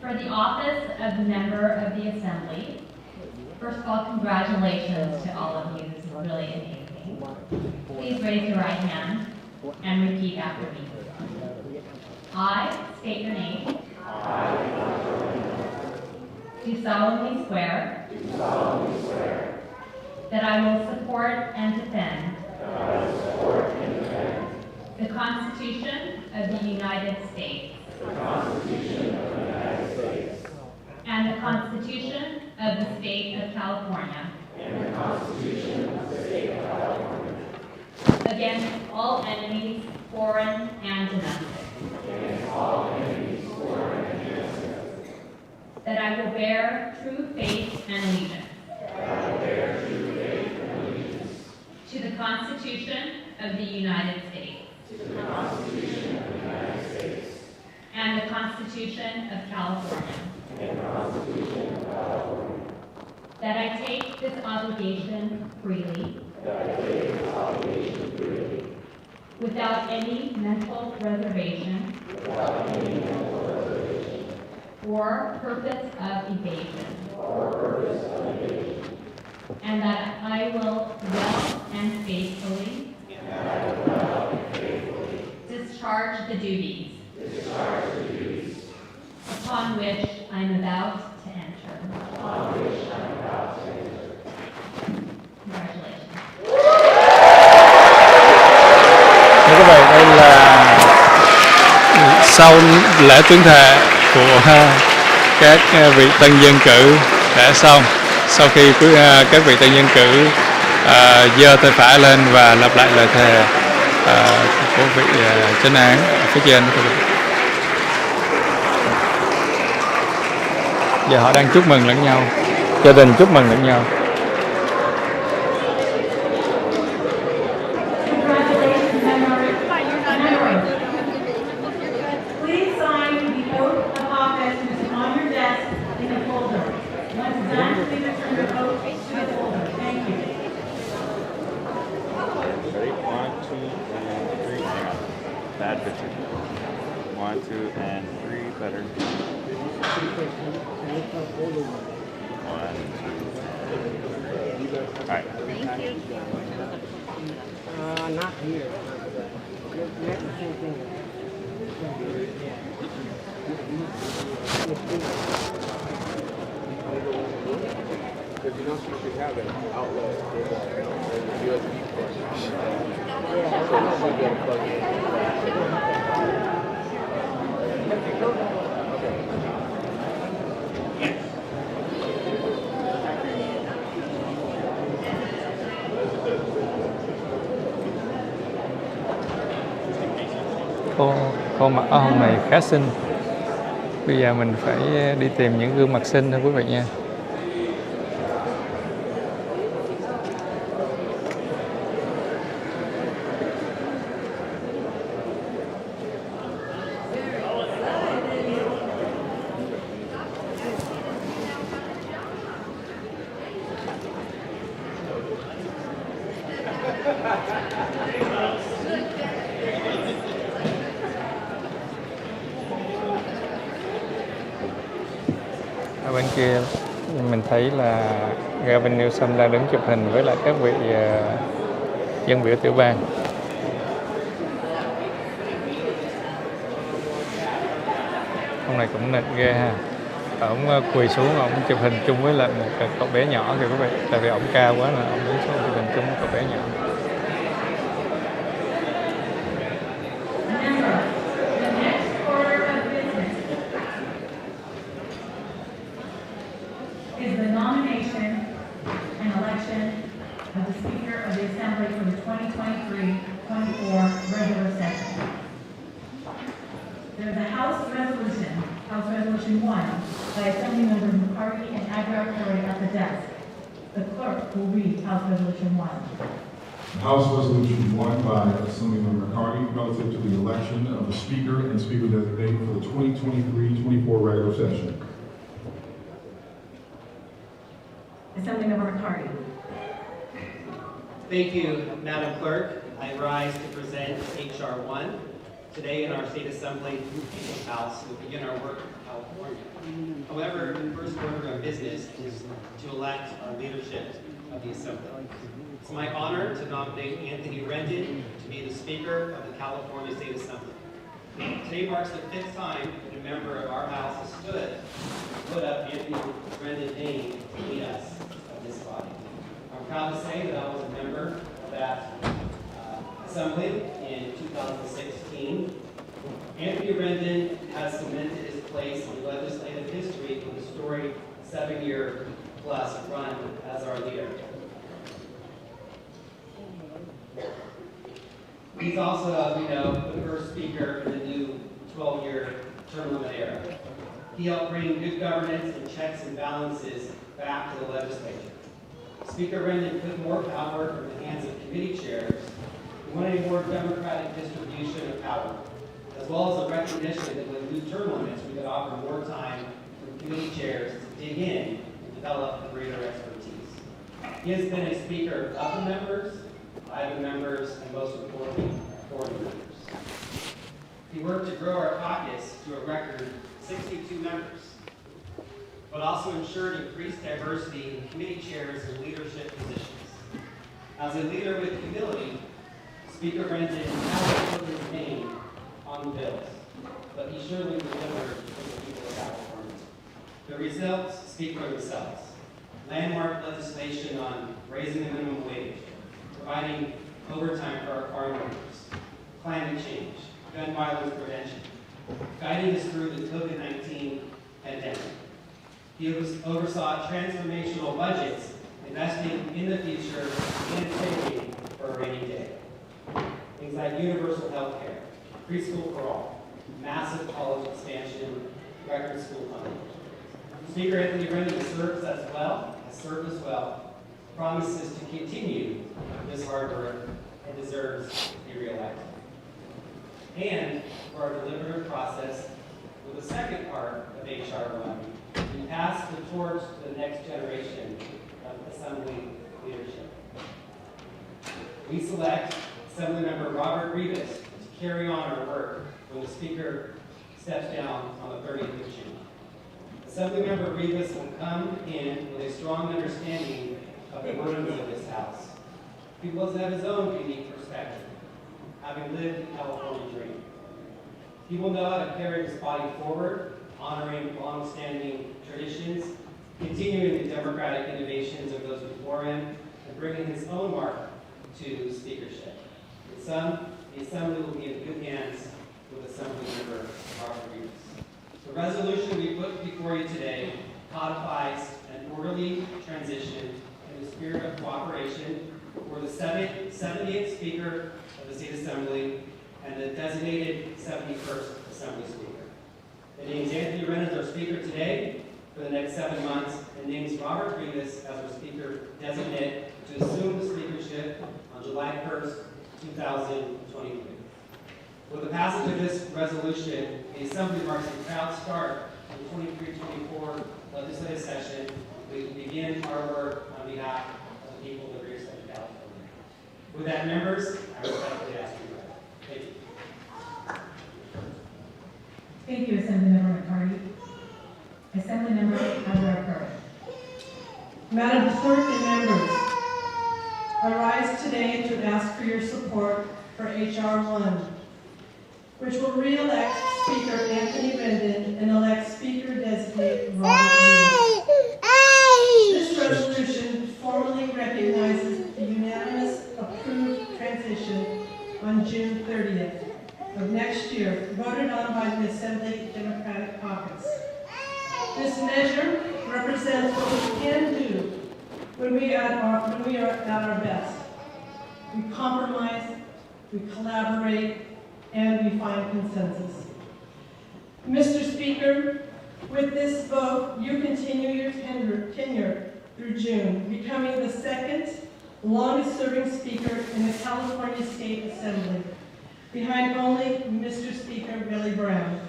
For the office of member of the Assembly, first of all, congratulations to all of you. This is really amazing. Please raise your right hand and repeat after me. I state your name. Do solemnly swear that I will support and defend the Constitution of the United States and the Constitution of the State of California against all enemies, foreign and domestic. That I will bear true faith and allegiance to the Constitution of the United States and the Constitution of California. That I take this obligation freely without any mental reservation or purpose of evasion. And that I will well and faithfully discharge the duties upon which I am about to enter. Congratulations. Thưa quý vị, đây là sau lễ tuyên thệ của các vị tân dân cử đã xong. Sau khi các vị tân dân cử giơ tay phải lên và lặp lại lời thề của vị chánh án ở phía trên. Giờ họ đang chúc mừng lẫn nhau, gia đình chúc mừng lẫn nhau. Bad picture. 1, 2, and 3. Better. 1, 2, 3. All right. Thank you. Not here. That's the same thing. Because you can have an outlet with a USB port. So you should be able to plug it in. Cô mặc áo hồng này khá xinh. Bây giờ mình phải đi tìm những gương mặt xinh thôi quý vị nha. Ở bên kia mình thấy là Gavin Newsom đang đứng chụp hình với lại các vị dân biểu tiểu bang. Ông này cũng nịnh ghê ha. Ông quỳ xuống, ông chụp hình chung với lại một cậu bé nhỏ kìa quý vị. Tại vì ông cao quá là ông đứng xuống chụp hình chung với cậu bé nhỏ. Is the nomination and election of the Speaker of the Assembly for the 2023-24 regular session. There is a House Resolution 1, by Assemblymembers McCarty and Aguirre at the desk. The clerk will read House Resolution 1. House Resolution 1 by Assemblymember McCarty relative to the election of the Speaker and Speaker designate for the 2023-24 regular session. Assemblymember McCarty. Thank you, Madam Clerk. I rise to present H.R. 1. Today in our State Assembly House, we begin our work in California. However, the first order of business is to elect our leadership of the Assembly. It's my honor to nominate Anthony Rendon to be the Speaker of the California State Assembly. Today marks the 5th time that a member of our House has stood and put up Anthony Rendon's name to lead us of this body. I'm proud to say that I was a member of that Assembly in 2016. Anthony Rendon has cemented his place in legislative history with a storied 7-year-plus run as our leader. He's also, as we know, the first speaker in the new 12-year term limit era. He helped bring good governance and checks and balances back to the legislature. Speaker Rendon put more power in the hands of committee chairs. He wanted a more democratic distribution of power, as well as a recognition that with new term limits, we could offer more time for committee chairs to dig in and develop greater expertise. He has been a speaker of the members, by the members, and most importantly, for the members. He worked to grow our caucus to a record 62 members, but also ensured increased diversity in committee chairs and leadership positions. As a leader with humility, Speaker Rendon never put his name on the bills, but he surely delivered for the people of California. The results speak for themselves. Landmark legislation on raising the minimum wage, providing overtime for our farm workers, climate change, gun violence prevention, guiding us through the COVID-19 pandemic. He oversaw transformational budgets, investing in the future and saving for a rainy day. Things like universal health care, preschool for all, massive college expansion, record school funding. Speaker Anthony Rendon serves as well, promises to continue this hard work, and deserves to be reelected. And for our deliberative process, with the second part of H.R. 1, we pass the torch to the next generation of Assembly leadership. We select Assemblymember Robert Rivas to carry on our work when the Speaker steps down on the 30th of June. Assemblymember Rivas will come in with a strong understanding of the burdens of this House. He will have his own unique perspective, having lived the California dream. He will know how to carry this body forward, honoring long-standing traditions continuing the democratic innovations of those before him, and bringing his own mark to speakership. In sum, the Assembly will be in good hands with Assemblymember Robert Reeves. The resolution we put before you today codifies an orderly transition in the spirit of cooperation for the 70th Speaker of the State Assembly and the designated 71st Assembly Speaker. It names Anthony Wren as our Speaker today for the next 7 months and names Robert Reeves as our Speaker designate to assume the speakership on July 1st, 2023. With the passage of this resolution, the Assembly marks a proud start to the 23-24 legislative session. We can begin our work on behalf of the people of the great state of California. With that, members, I respectfully ask you to pray. Thank you. Thank you, Assemblymember McCarty. Assemblymember Adler. Madam Clerk and members, I rise today to ask for your support for H.R. 1, which will re-elect Speaker Anthony Rendon and elect Speaker-designate Robert Reeves. This resolution formally recognizes the unanimous approved transition on June 30th of next year, voted on by the Assembly Democratic Caucus. This measure represents what we can do when we are at our best. We compromise, we collaborate, and we find consensus. Mr. Speaker, with this vote, you continue your tenure through June, becoming the second longest-serving Speaker in the California State Assembly, behind only Mr. Speaker Billy Brown.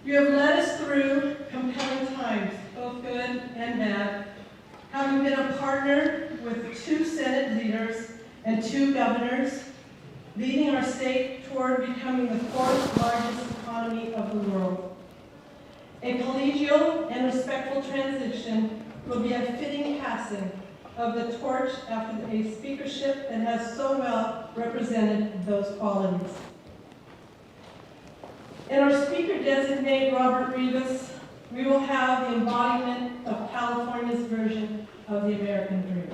You have led us through compelling times, both good and bad, having been a partner with 2 Senate leaders and 2 governors, leading our state toward becoming the 4th largest economy of the world. A collegial and respectful transition will be a fitting passing of the torch after a speakership that has so well represented those qualities. In our Speaker-designate, Robert Reeves, we will have the embodiment of California's version of the American dream.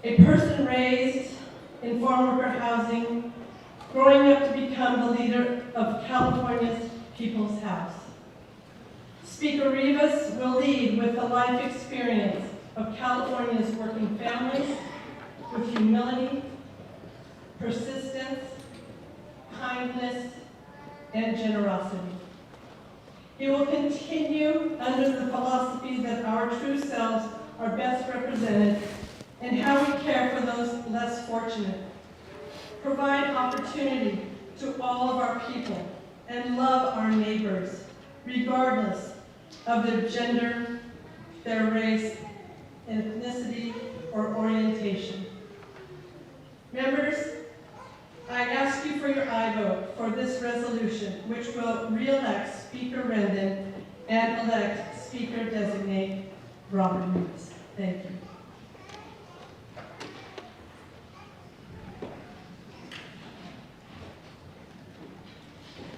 A person raised in farm worker housing, growing up to become the leader of California's People's House. Speaker Reeves will lead with the life experience of California's working families with humility, persistence, kindness, and generosity. He will continue under the philosophy that our true selves are best represented in how we care for those less fortunate, provide opportunity to all of our people, and love our neighbors, regardless of their gender, their race, ethnicity, or orientation. Members, I ask you for your aye vote for this resolution, which will re-elect Speaker Rendon and elect Speaker-designate Robert Reeves. Thank you.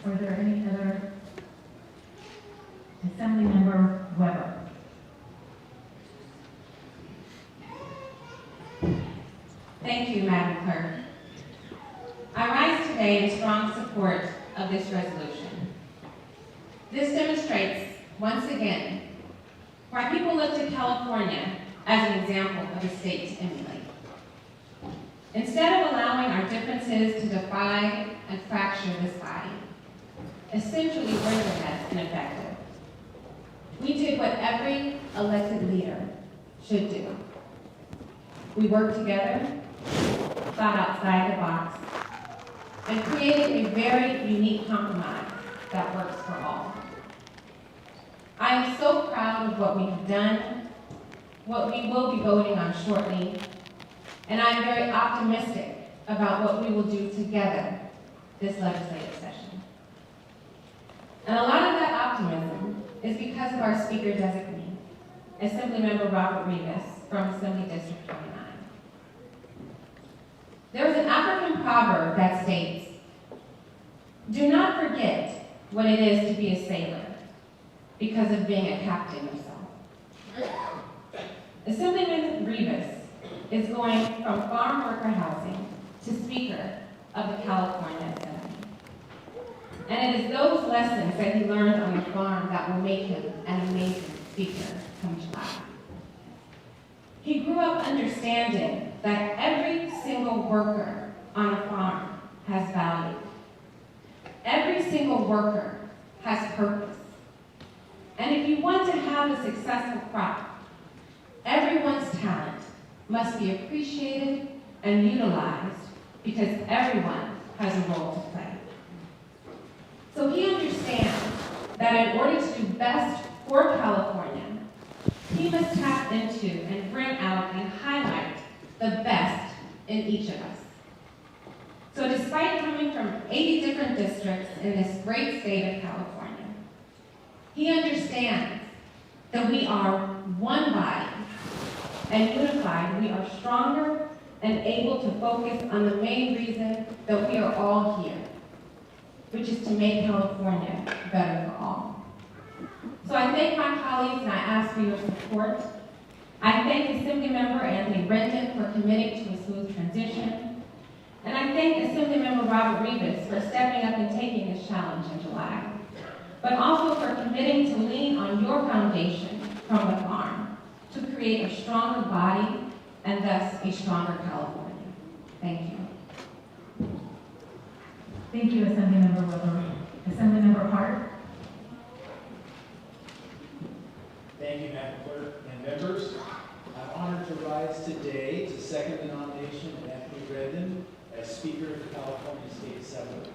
Are there any other? Assemblymember Weber. Thank you, Madam Clerk. I rise today in strong support of this resolution. This demonstrates, once again, why people look to California as an example of a state to emulate. Instead of allowing our differences to divide and fracture this body, essentially render us ineffective, we did what every elected leader should do. We worked together, thought outside the box, and created a very unique compromise that works for all. I am so proud of what we have done, what we will be voting on shortly, and I am very optimistic about what we will do together this legislative session. And a lot of that optimism is because of our Speaker designee, Assemblymember Robert Reeves from Assembly District 29. There is an African proverb that states, "Do not forget what it is to be a sailor. because of being a captain yourself. Assemblyman Rivas is going from farm worker housing to Speaker of the California Assembly. And it is those lessons that he learned on the farm that will make him an amazing speaker come July. He grew up understanding that every single worker on a farm has value. Every single worker has purpose. And if you want to have a successful crop, everyone's talent must be appreciated and utilized because everyone has a role to play. So he understands that in order to do best for California, he must tap into and bring out and highlight the best in each of us. So despite coming from 80 different districts in this great state of California, he understands that we are one body, and unified we are stronger and able to focus on the main reason that we are all here, which is to make California better for all. So I thank my colleagues and I ask for your support. I thank Assemblymember Anthony Rendon for committing to a smooth transition. And I thank Assemblymember Robert Rivas for stepping up and taking this challenge in July, but also for committing to lean on your foundation from the farm to create a stronger body and thus a stronger California. Thank you. Thank you, Assemblymember Weber. Assemblymember Hart. Thank you, Madam Clerk and members. I'm honored to rise today to second the nomination of Anthony Rendon as Speaker of the California State Assembly.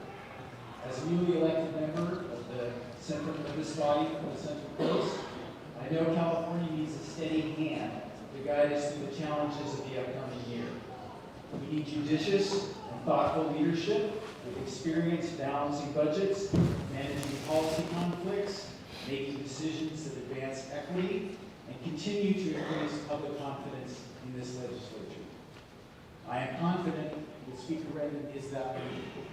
As a newly elected member of this body from the Central Coast, I know California needs a steady hand to guide us through the challenges of the upcoming year. We need judicious and thoughtful leadership with experience balancing budgets, managing policy conflicts, making decisions that advance equity, and continue to increase public confidence in this legislature. I am confident that Speaker Rendon is that leader.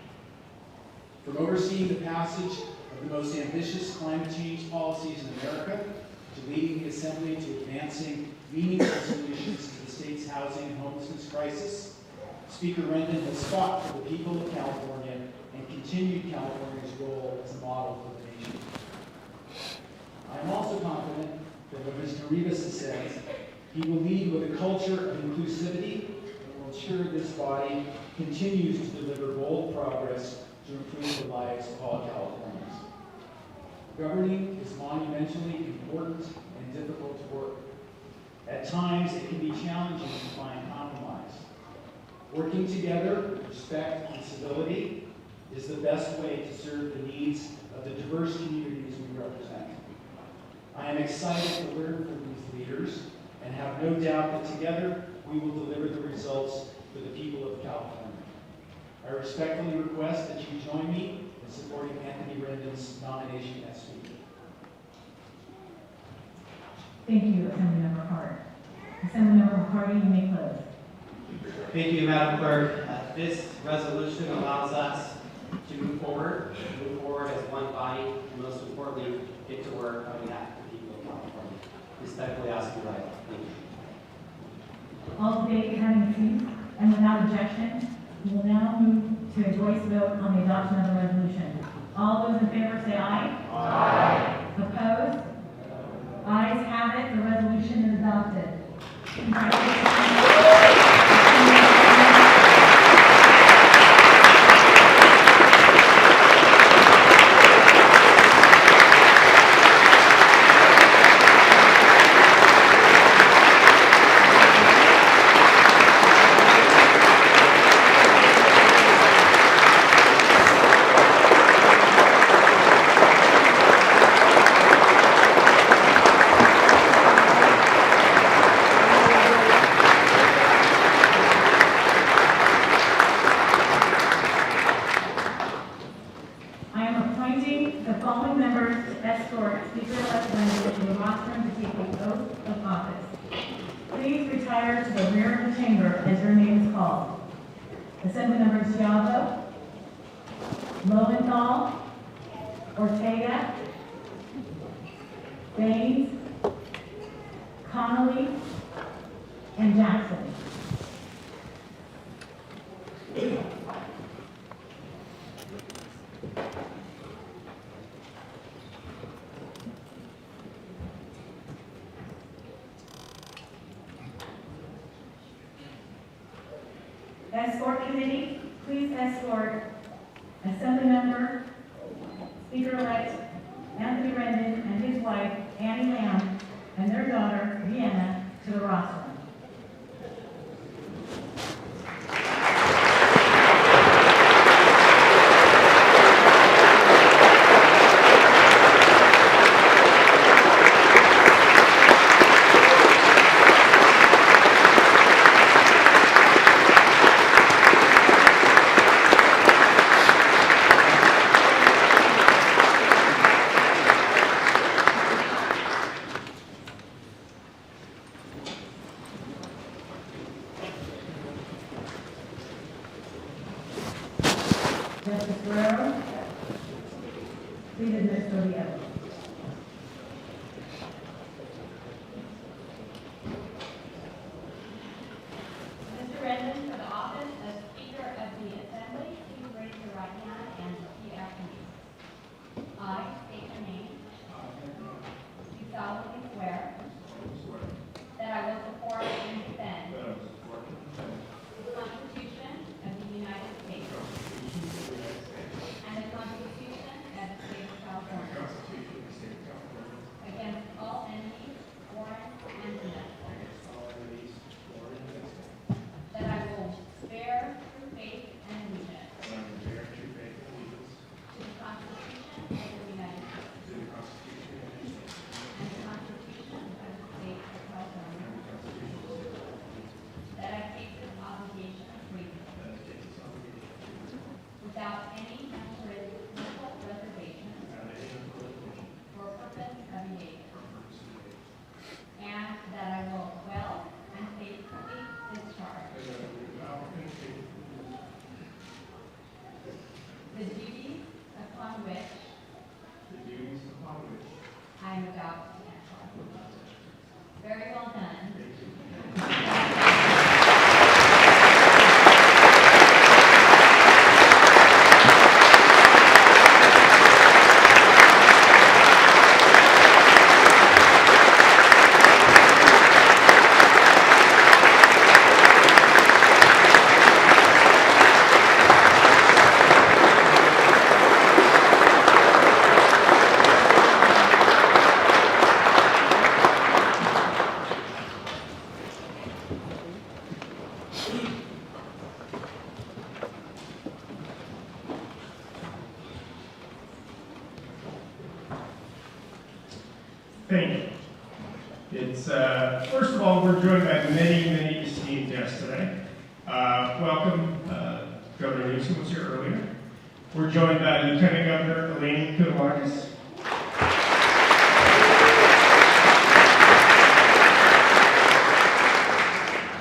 From overseeing the passage of the most ambitious climate change policies in America, to leading the Assembly to advancing meaningful solutions to the state's housing and homelessness crisis, Speaker Rendon has fought for the people of California and continued California's role as a model for the nation. I am also confident that what Mr. Rivas has said, he will lead with a culture of inclusivity and will ensure this body continues to deliver bold progress to improve the lives of all Californians. Governing is monumentally important and difficult work. At times, it can be challenging to find compromise. Working together with respect and civility is the best way to serve the needs of the diverse communities we represent. I am excited to learn from these leaders and have no doubt that together we will deliver the results for the people of California. I respectfully request that you join me in supporting Anthony Rendon's nomination as Speaker. Thank you, Assemblymember Hart. Assemblymember Hardy, you may close. Thank you, Madam Clerk. This resolution allows us to move forward as one body, and most importantly, get to work on behalf of the people of California. Respectfully ask you right. Thank you. All debate having ceased, and without objection, we will now move to a voice vote on the adoption of the resolution. All those in favor say aye. Aye. Opposed? Ayes have it. The resolution is adopted. Congratulations. Assemblymembers Yavo, Lowenthal, Ortega, Baines, Connolly, and Jackson. Escort Committee, please escort Assemblymember, Speaker-elect Anthony Rendon and his wife, Annie Lamb, and their daughter, Vienna, to the rostrum. Justice Guerrero, please administer the oath. Mr. Rendon, for the office of Speaker of the Assembly, please raise your right hand and repeat after me. I state your name. Do solemnly swear that I will support and defend the Constitution of the United States and the Constitution of the State of California against all enemies, foreign and domestic. That I will bear true faith and allegiance to the Constitution of the United States and the Constitution of the State of California. That I take this obligation freely without any mental reservation or purpose of evasion. And that I will well and faithfully discharge the duties upon which I am about to enter. Very well done. Thank you. It's, first of all, we're joined by many, many esteemed guests today. Welcome, Governor Newsom was here earlier. We're joined by Lieutenant Governor Elaine Koudelakis.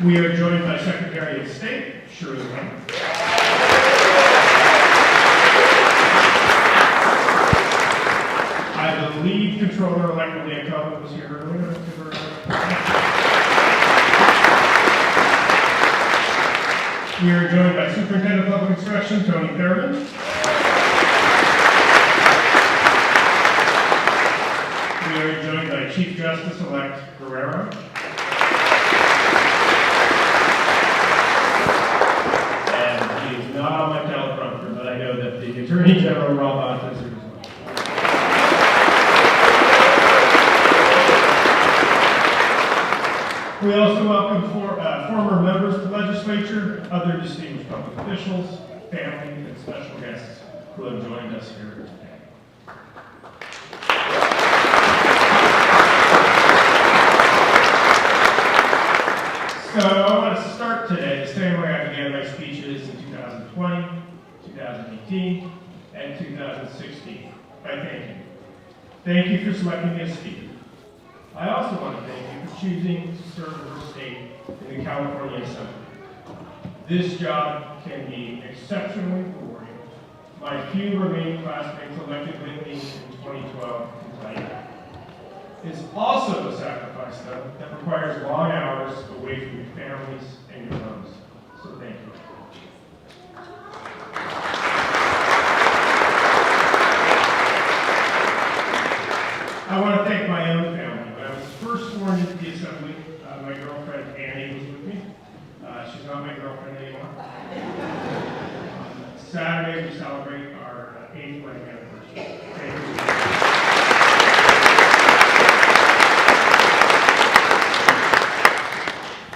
We are joined by Secretary of State, Shirley Lamb. I believe Controller-elect Leah Cohen was here earlier. We are joined by Superintendent of Public Instruction, Tony Thurman. We are joined by Chief Justice-elect Guerrero. And he is not on my teleprompter, but I know that the Attorney General, Rob Ott, is here as well. We also welcome former members of the legislature, other distinguished public officials, family, and special guests who have joined us here today. So I want to start today the same way I began my speeches in 2020, 2018, and 2016 by thanking you. Thank you for selecting me as speaker. I also want to thank you for choosing to serve your state in the California Assembly. This job can be exceptionally rewarding. My few remaining classmates elected with me in 2012 can tell you that. It's also a sacrifice, though, that requires long hours away from your families and your homes. So thank you. I want to thank my own family. When I was first sworn into the assembly, my girlfriend Annie was with me. She's not my girlfriend anymore. On Saturday, we celebrate our 8th wedding anniversary. Thank you.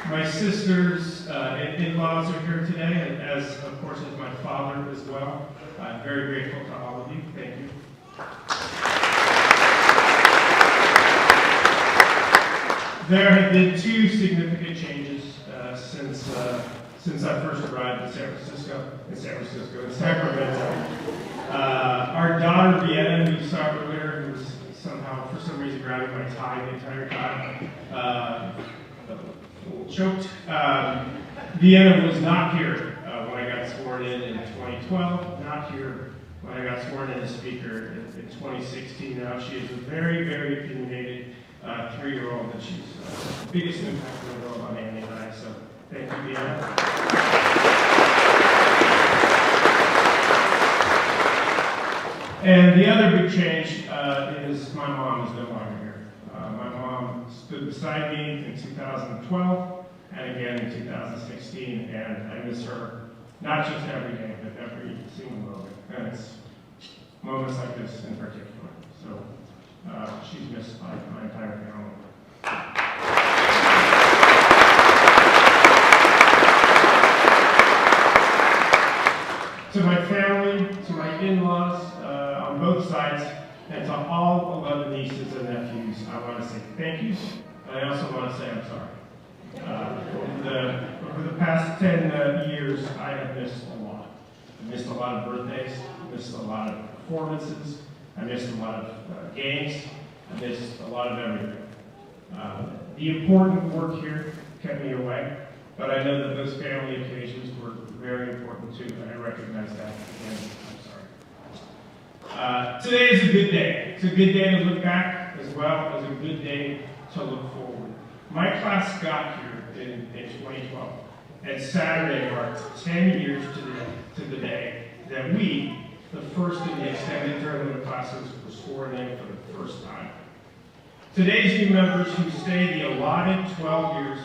My sisters and in-laws are here today, and as, of course, as my father as well. I'm very grateful to all of you. Thank you. There have been 2 significant changes since I first arrived in Sacramento. Our daughter Vienna, who you saw earlier, who was somehow, for some reason, grabbing my tie the entire time, choked. Vienna was not here when I got sworn in 2012, not here when I got sworn in as Speaker in 2016. Now she is a very, very opinionated 3-year-old, and she's the biggest impact in the world on Annie and I, so thank you, Vienna. And the other big change is my mom is no longer here. My mom stood beside me in 2012 and again in 2016, and I miss her not just every day, but every single moment. And it's moments like this in particular. So she's missed by my entire family. To my family, to my in-laws on both sides, and to all 11 nieces and nephews, I want to say thank you, and I also want to say I'm sorry. Over the past 10 years, I have missed a lot. I missed a lot of birthdays, I missed a lot of performances, I missed a lot of games, I missed a lot of everything. The important work here kept me away, but I know that those family occasions were very important too, and I recognize that. Again, I'm sorry. Today is a good day. It's a good day to look back as well as a good day to look forward. My class got here in 2012, and Saturday marked 10 years to the day that we, the first in the extended term of the classes, were sworn in for the first time. Today's new members who stay the allotted 12 years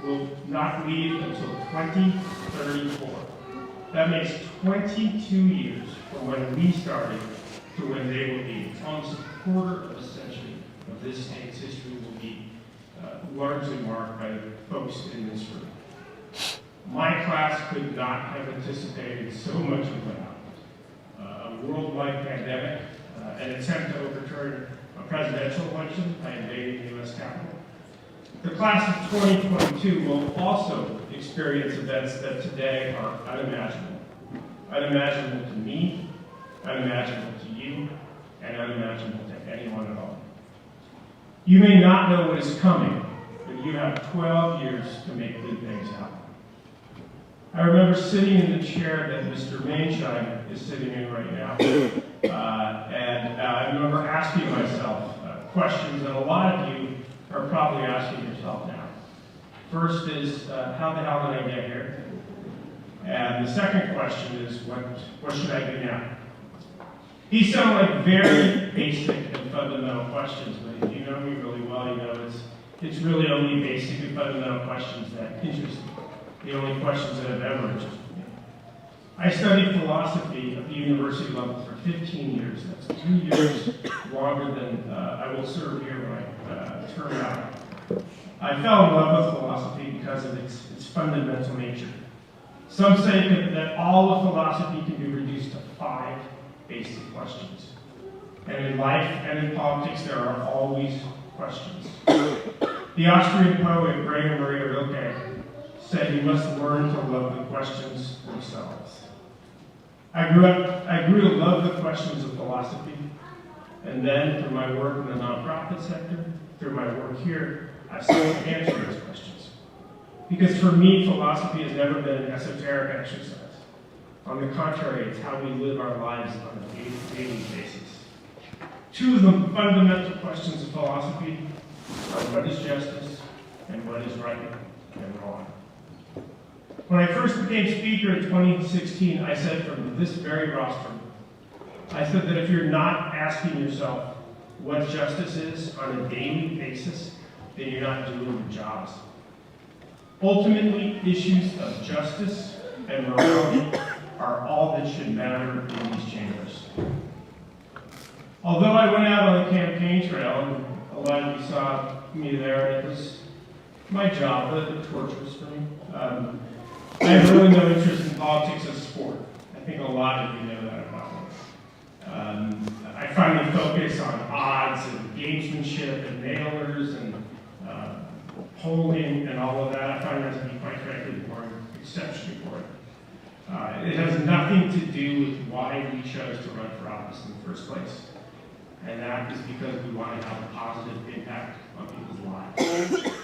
will not leave until 2034. That makes 22 years from when we started to when they will leave. Almost a quarter of a century of this state's history will be largely marked by the folks in this room. My class could not have anticipated so much of what happened. A worldwide pandemic, an attempt to overturn a presidential election by invading the U.S. Capitol. The class of 2022 will also experience events that today are unimaginable. Unimaginable to me, unimaginable to you, and unimaginable to anyone at all. You may not know what is coming, but you have 12 years to make good things happen. I remember sitting in the chair that Mr. Mainshine is sitting in right now, and I remember asking myself questions that a lot of you are probably asking yourself now. First is, how the hell did I get here? And the second question is, what should I do now? These sound like very basic and fundamental questions, but if you know me really well, you know it's really only basic and fundamental questions that interest me. The only questions that have ever interested me. I studied philosophy at the university level for 15 years. That's 2 years longer than I will serve here when I term out. I fell in love with philosophy because of its fundamental nature. Some say that all of philosophy can be reduced to 5 basic questions. And in life and in politics, there are always questions. The Austrian poet Rainer Maria Rilke said you must learn to love the questions themselves. I grew to love the questions of philosophy, and then through my work in the nonprofit sector, through my work here, I started to answer those questions. Because for me, philosophy has never been an esoteric exercise. On the contrary, it's how we live our lives on a daily basis. Two of the fundamental questions of philosophy are what is justice and what is right and wrong. When I first became speaker in 2016, I said from this very rostrum, I said that if you're not asking yourself what justice is on a daily basis, then you're not doing your jobs. Ultimately, issues of justice and morality are all that should matter in these chambers. Although I went out on the campaign trail, and a lot of you saw me there, it was my job, a bit torturous for me. I have really no interest in politics as a sport. I think a lot of you know that about me. I finally focus on odds and gamesmanship and mailers and polling and all of that. I find that to be quite frankly boring, exceptionally boring. It has nothing to do with why we chose to run for office in the first place. And that is because we want to have a positive impact on people's lives.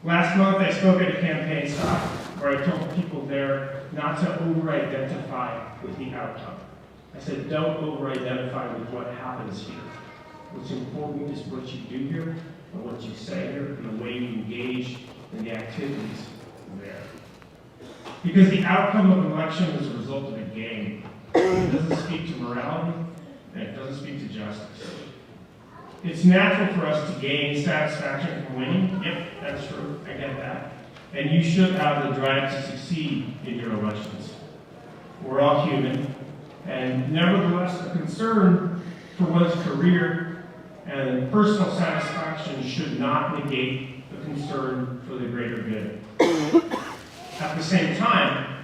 Last month, I spoke at a campaign stop where I told people there not to over-identify with the outcome. I said, don't over-identify with what happens here. What's important is what you do here, and what you say here, and the way you engage in the activities there. Because the outcome of an election is a result of a game. It doesn't speak to morality, and it doesn't speak to justice. It's natural for us to gain satisfaction from winning. Yep, that's true. I get that. And you should have the drive to succeed in your elections. We're all human. And nevertheless, a concern for one's career and personal satisfaction should not negate the concern for the greater good. At the same time,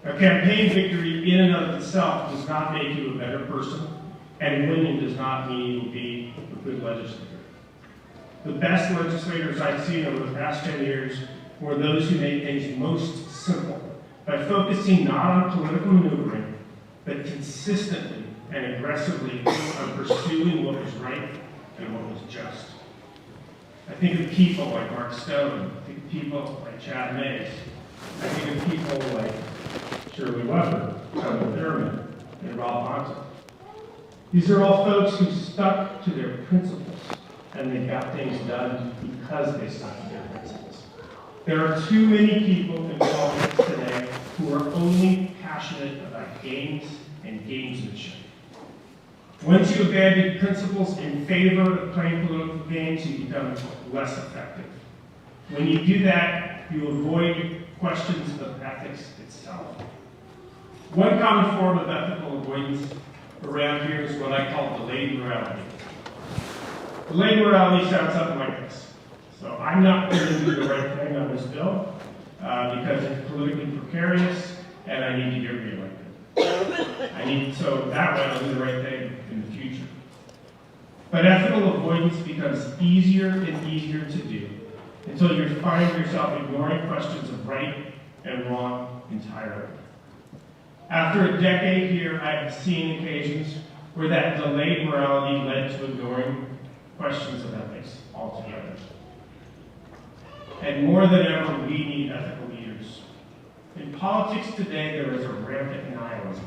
a campaign victory in and of itself does not make you a better person, and winning does not mean you will be a good legislator. The best legislators I've seen over the past 10 years were those who made things most simple by focusing not on political maneuvering, but consistently and aggressively on pursuing what was right and what was just. I think of people like Mark Stone, I think of people like Chad Mays, I think of people like Shirley Weber, Tony Thurman, and Rob Bonta. These are all folks who stuck to their principles, and they got things done because they stuck to their principles. There are too many people in politics today who are only passionate about games and gamesmanship. Once you abandon principles in favor of playing political games, you become less effective. When you do that, you avoid questions of ethics itself. One common form of ethical avoidance around here is what I call delayed morality. Delayed morality sounds something like this. So I'm not going to do the right thing on this bill because it's politically precarious and I need to get reelected. So that way I'll do the right thing in the future. But ethical avoidance becomes easier and easier to do until you find yourself ignoring questions of right and wrong entirely. After a decade here, I have seen occasions where that delayed morality led to ignoring questions of ethics altogether. And more than ever, we need ethical leaders. In politics today, there is a rampant nihilism,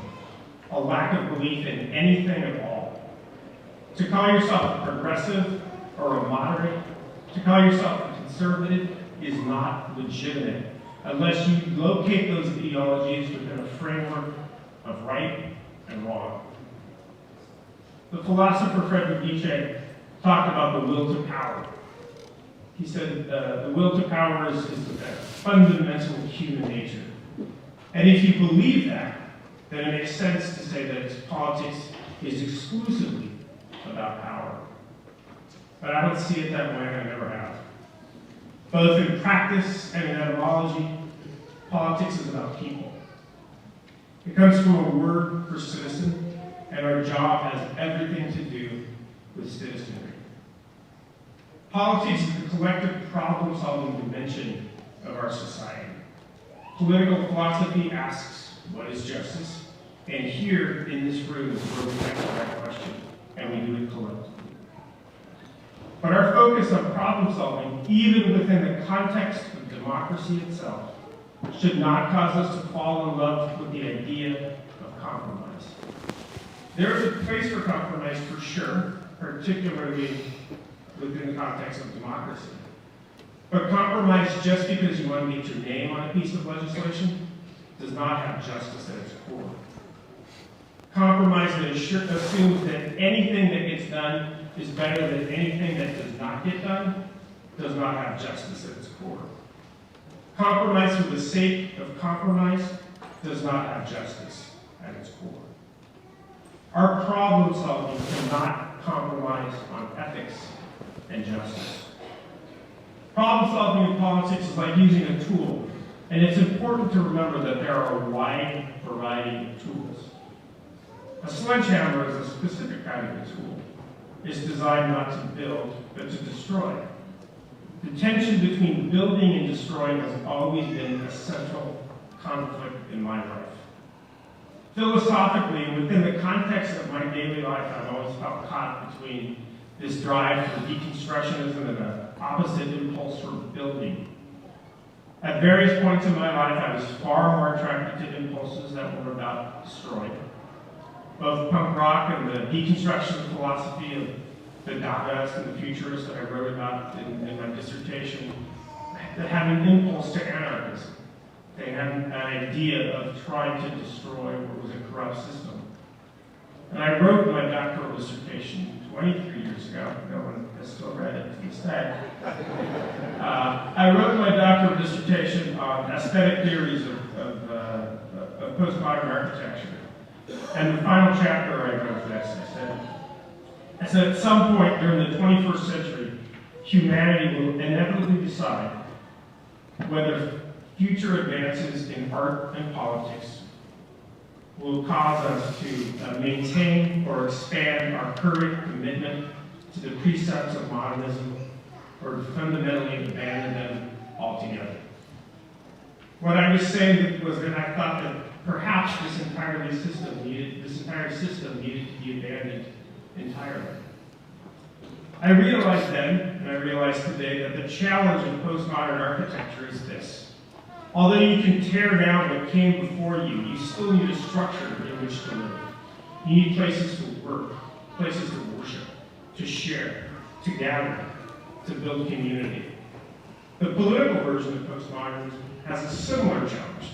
a lack of belief in anything at all. To call yourself a progressive or a moderate, to call yourself a conservative is not legitimate unless you locate those ideologies within a framework of right and wrong. The philosopher Friedrich Nietzsche talked about the will to power. He said the will to power is fundamental human nature. And if you believe that, then it makes sense to say that politics is exclusively about power. But I don't see it that way, and I never have. Both in practice and in etymology, politics is about people. It comes from a word for citizen, and our job has everything to do with citizenry. Politics is the collective problem-solving dimension of our society. Political philosophy asks, what is justice? And here in this room is where we answer that question, and we do it collectively. But our focus on problem solving, even within the context of democracy itself, should not cause us to fall in love with the idea of compromise. There is a place for compromise for sure, particularly within the context of democracy. But compromise just because you want to get your name on a piece of legislation does not have justice at its core. Compromise that assumes that anything that gets done is better than anything that does not get done does not have justice at its core. Compromise for the sake of compromise does not have justice at its core. Our problem solving cannot compromise on ethics and justice. Problem solving in politics is like using a tool, and it's important to remember that there are a wide variety of tools. A sledgehammer is a specific kind of a tool. It's designed not to build, but to destroy. The tension between building and destroying has always been a central conflict in my life. Philosophically, within the context of my daily life, I've always felt caught between this drive for deconstructionism and an opposite impulse for building. At various points in my life, I was far more attracted to impulses that were about destroying. Both punk rock and the deconstruction philosophy of the Dadaist and the futurists that I wrote about in my dissertation, that had an impulse to anarchism. They had an idea of trying to destroy what was a corrupt system. And I wrote my doctoral dissertation 23 years ago. No one has still read it to this day. I wrote my doctoral dissertation on aesthetic theories of postmodern architecture. And the final chapter I wrote for that I said, at some point during the 21st century, humanity will inevitably decide whether future advances in art and politics will cause us to maintain or expand our current commitment to the precepts of modernism or to fundamentally abandon them altogether. What I was saying was that I thought that perhaps this entire system needed to be abandoned entirely. I realized then, and I realize today, that the challenge of postmodern architecture is this. Although you can tear down what came before you, you still need a structure in which to live. You need places to work, places to worship, to share, to gather, to build community. The political version of postmodernism has a similar challenge.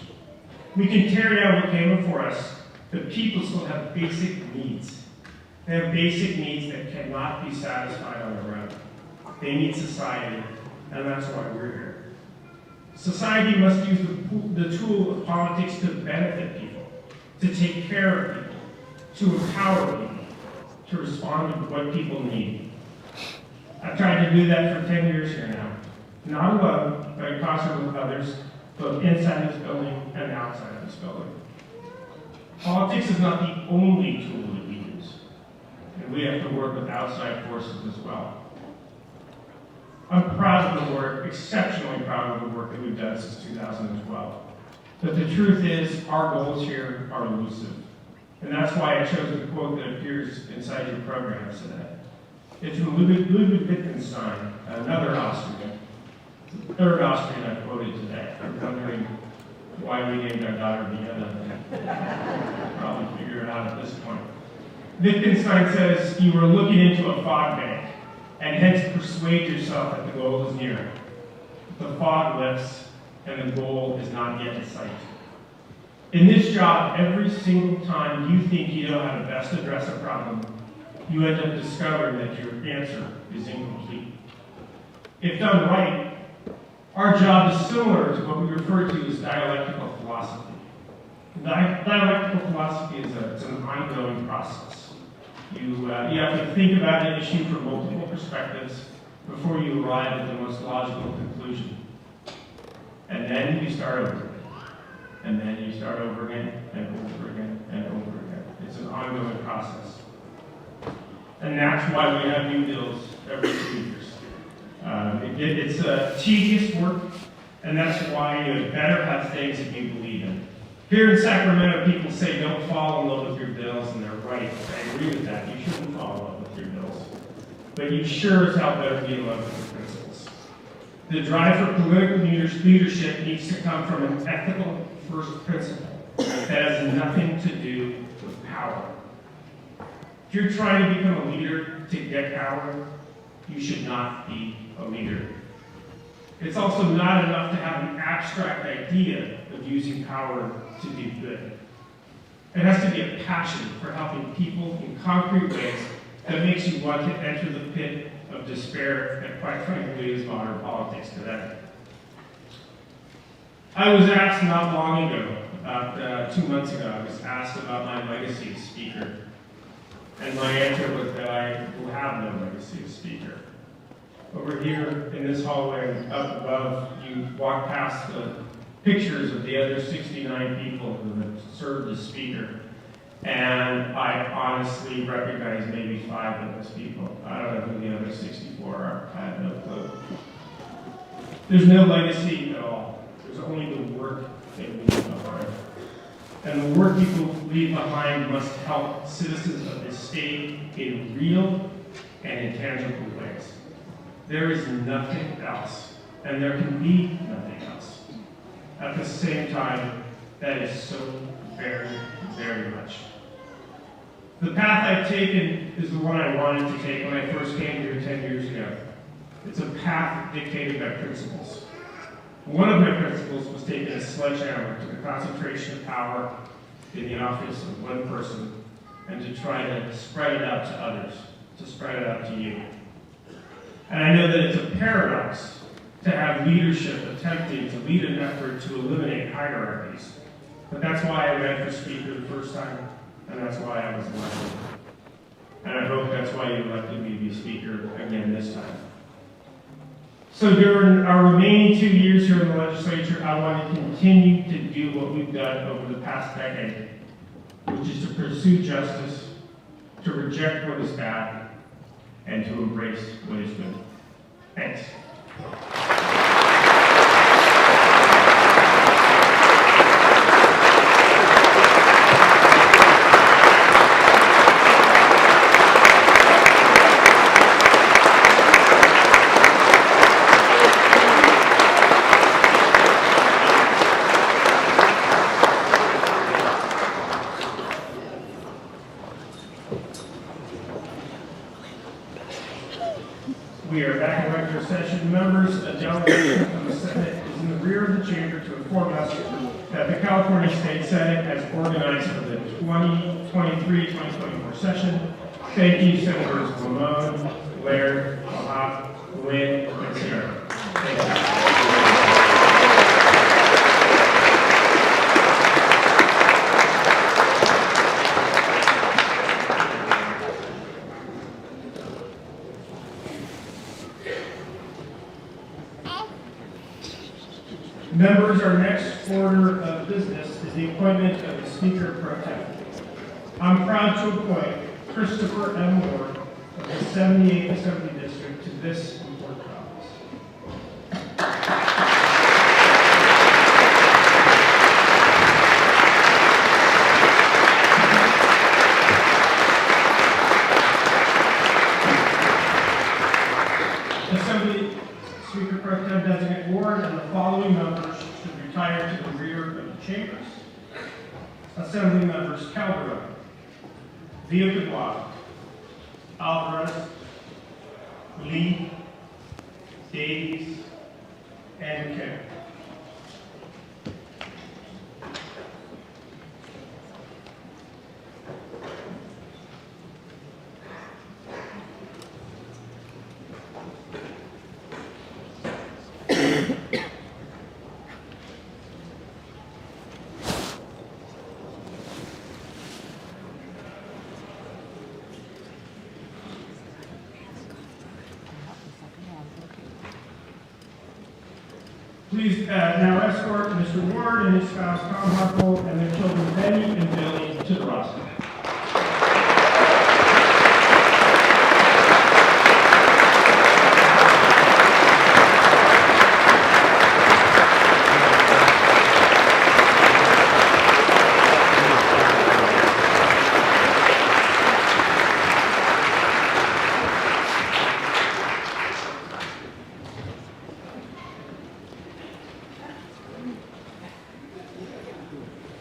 We can tear down what came before us, but people still have basic needs. They have basic needs that cannot be satisfied on their own. They need society, and that's why we're here. Society must use the tool of politics to benefit people, to take care of people, to empower people, to respond to what people need. I've tried to do that for 10 years here now. Not alone, but in concert with others, both inside this building and outside of this building. Politics is not the only tool that we use, and we have to work with outside forces as well. I'm proud of the work, exceptionally proud of the work that we've done since 2012. But the truth is, our goals here are elusive. And that's why I chose the quote that appears inside your programs today. It's from Ludwig Wittgenstein, another Austrian. The third Austrian I quoted today. I'm wondering why we named our daughter Vienna. Probably figure it out at this point. Wittgenstein says, you are looking into a fog bank, and hence persuade yourself that the goal is near. The fog lifts, and the goal is not yet in sight. In this job, every single time you think you know how to best address a problem, you end up discovering that your answer is incomplete. If done right, our job is similar to what we refer to as dialectical philosophy. Dialectical philosophy is an ongoing process. You have to think about an issue from multiple perspectives before you arrive at the most logical conclusion. And then you start over again. And then you start over again, and over again, and over again. It's an ongoing process. And that's why we have new bills every 2 years. It's a tedious work, and that's why you better have things that you believe in. Here in Sacramento, people say don't fall in love with your bills, and they're right. I agree with that. You shouldn't fall in love with your bills. But you sure as hell better be in love with your principles. The drive for political leadership needs to come from an ethical first principle that has nothing to do with power. If you're trying to become a leader, to get power, you should not be a leader. It's also not enough to have an abstract idea of using power to do good. It has to be a passion for helping people in concrete ways that makes you want to enter the pit of despair that quite frankly is modern politics today. I was asked not long ago, about 2 months ago, I was asked about my legacy as speaker. And my answer was that I will have no legacy as speaker. Over here in this hallway up above, you walk past the pictures of the other 69 people who have served as speaker. And I honestly recognize maybe 5 of those people. I don't know who the other 64 are. I have no clue. There's no legacy at all. There's only the work they leave behind. And the work people leave behind must help citizens of this state in real and intangible ways. There is nothing else, and there can be nothing else. At the same time, that is so very, very much. The path I've taken is the one I wanted to take when I first came here 10 years ago. It's a path dictated by principles. One of my principles was taking a sledgehammer to the concentration of power in the office of one person and to try to spread it out to others, to spread it out to you. And I know that it's a paradox to have leadership attempting to lead an effort to eliminate hierarchies. But that's why I ran for speaker the first time, and that's why I was elected. And I hope that's why you elected me to be speaker again this time. So during our remaining 2 years here in the legislature, I want to continue to do what we've done over the past decade, which is to pursue justice, to reject what is bad, and to embrace what is good. Thanks. We are back in regular session. Members, a delegation from the Senate is in the rear of the chamber to inform us that the California State Senate has organized for the 2023-2024 session. Thank you, Senators Lamone, Laird, Mahab, Lynn, and Sierra. Thank you. Members, our next order of business is the appointment of the Speaker Pro Tem. I'm proud to appoint Christopher M. Ward of the 78th Assembly District to this important office. Assembly Speaker Pro Tem Designate Ward and the following members should retire to the rear of the chambers. Assembly members Calderon, Villagua, Alvarez, Lee, Davies, and McKenna. Please now escort Mr. Ward and his spouse Tom Harple and their children Benny and Billy to the roster.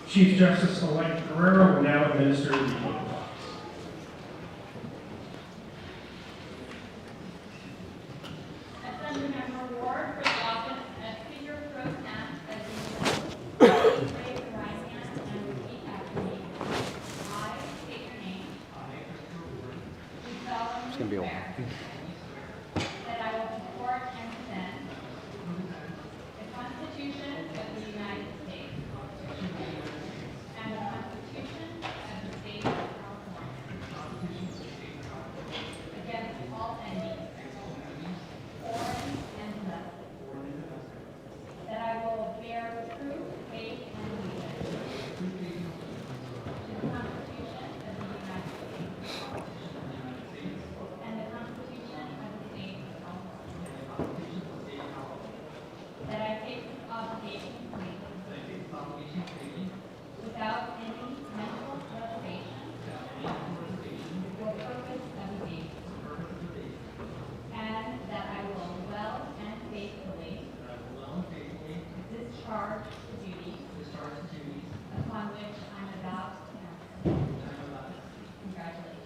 Chief Justice-elect Guerrero will now administer the oath of office. which I'm about to pass. Congratulations.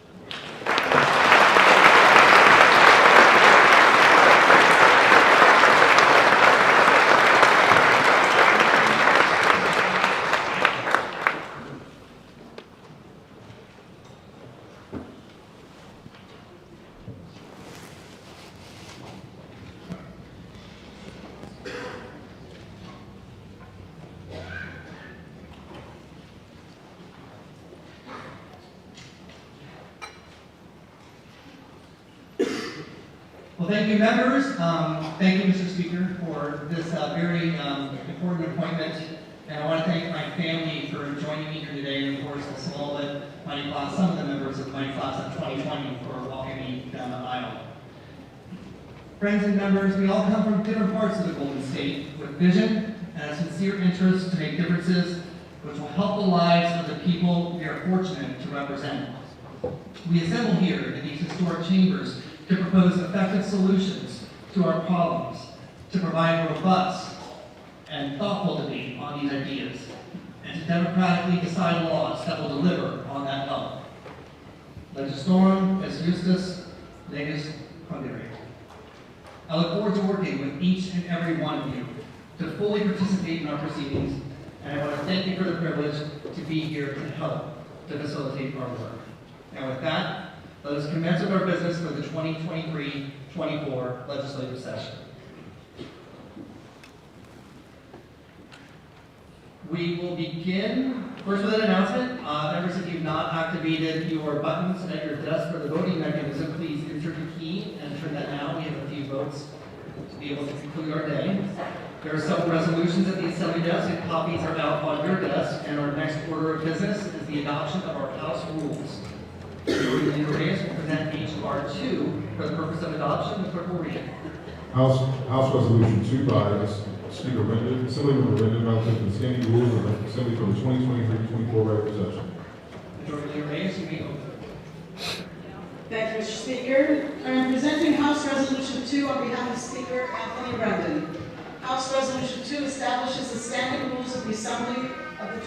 Well, thank you, members. Thank you, Mr. Speaker, for this very important appointment. And I want to thank my family for joining me here today, and of course, the small but mighty class, some of the members of my class of 2020 for walking me down the aisle. Friends and members, we all come from different parts of the Golden State with vision and a sincere interest to make differences which will help the lives of the people we are fortunate to represent. We assemble here in these historic chambers to propose effective solutions to our problems, to provide robust and thoughtful debate on these ideas, and to democratically decide laws that will deliver on that help. Legislarum est justus, legis condere. I look forward to working with each and every one of you to fully participate in our proceedings, and I want to thank you for the privilege to be here to help to facilitate our work. And with that, let us commence with our business for the 2023-24 legislative session. We will begin first with an announcement. Members, if you've not activated your buttons at your desk for the voting mechanism, please insert your key and turn that now. We have a few votes to be able to conclude our day. There are several resolutions at the Assembly desk, and copies are out on your desk. And our next order of business is the adoption of our House rules. Leader Reyes will present HR 2 for the purpose of adoption. The clerk will read. House Resolution 2 by Speaker Rendon, Assemblymember Rendon, relative to the standing rules of the Assembly for the 2023-24 regular session. Majority Leader Reyes, you may open. Thank you, Mr. Speaker. I am presenting House Resolution 2 on behalf of Speaker Anthony Rendon. House Resolution 2 establishes the standing rules of the Assembly of the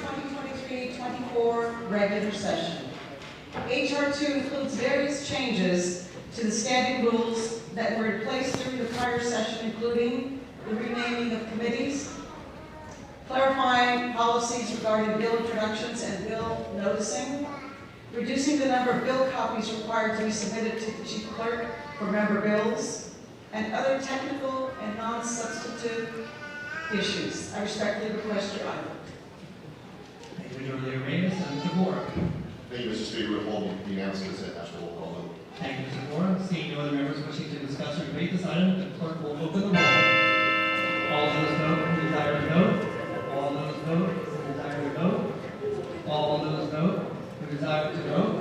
2023-24 regular session. HR 2 includes various changes to the standing rules that were in place during the prior session, including the renaming of committees, clarifying policies regarding bill introductions and bill noticing, reducing the number of bill copies required to be submitted to the chief clerk for member bills, and other technical and non-substantive issues. I respectfully request your item. Thank you, Majority Leader Reyes. And Mr. Moore. Thank you, Mr. Speaker. Withhold the announcement as a roll call vote. Thank you, Mr. Moore. Seeing no other members wishing to discuss or debate this item, the clerk will open the roll. All those vote who desire to vote. All those vote who desire to vote. All those vote who desire to vote.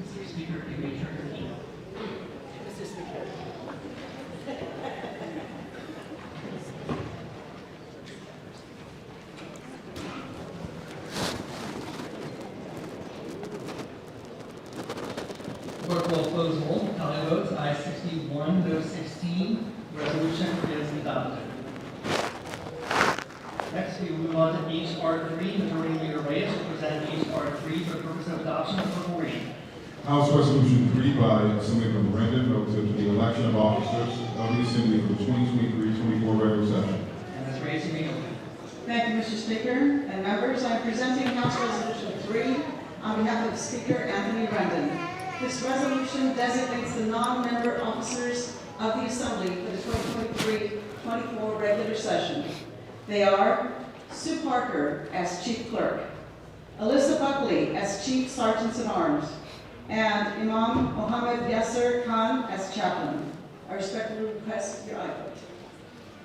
Mr. Speaker, you may turn your key. Mr. Speaker. Clerk will close roll. Tally votes. Aye 61, no 16. Resolution is adopted. Next, we will move on to HR 3. Majority Leader Reyes will present HR 3 for the purpose of adoption. Clerk will read. House Resolution 3 by Assemblymember Rendon, relative to the election of officers of the Assembly for the 2023-24 regular session. And Ms. Reyes, you may open. Thank you, Mr. Speaker and members. I am presenting House Resolution 3 on behalf of Speaker Anthony Rendon. This resolution designates the non-member officers of the Assembly for the 2023-24 regular session. They are Sue Parker as Chief Clerk, Alyssa Buckley as Chief Sergeant-at-Arms, and Imam Mohammed Yasser Khan as Chaplain. I respectfully request your aye vote.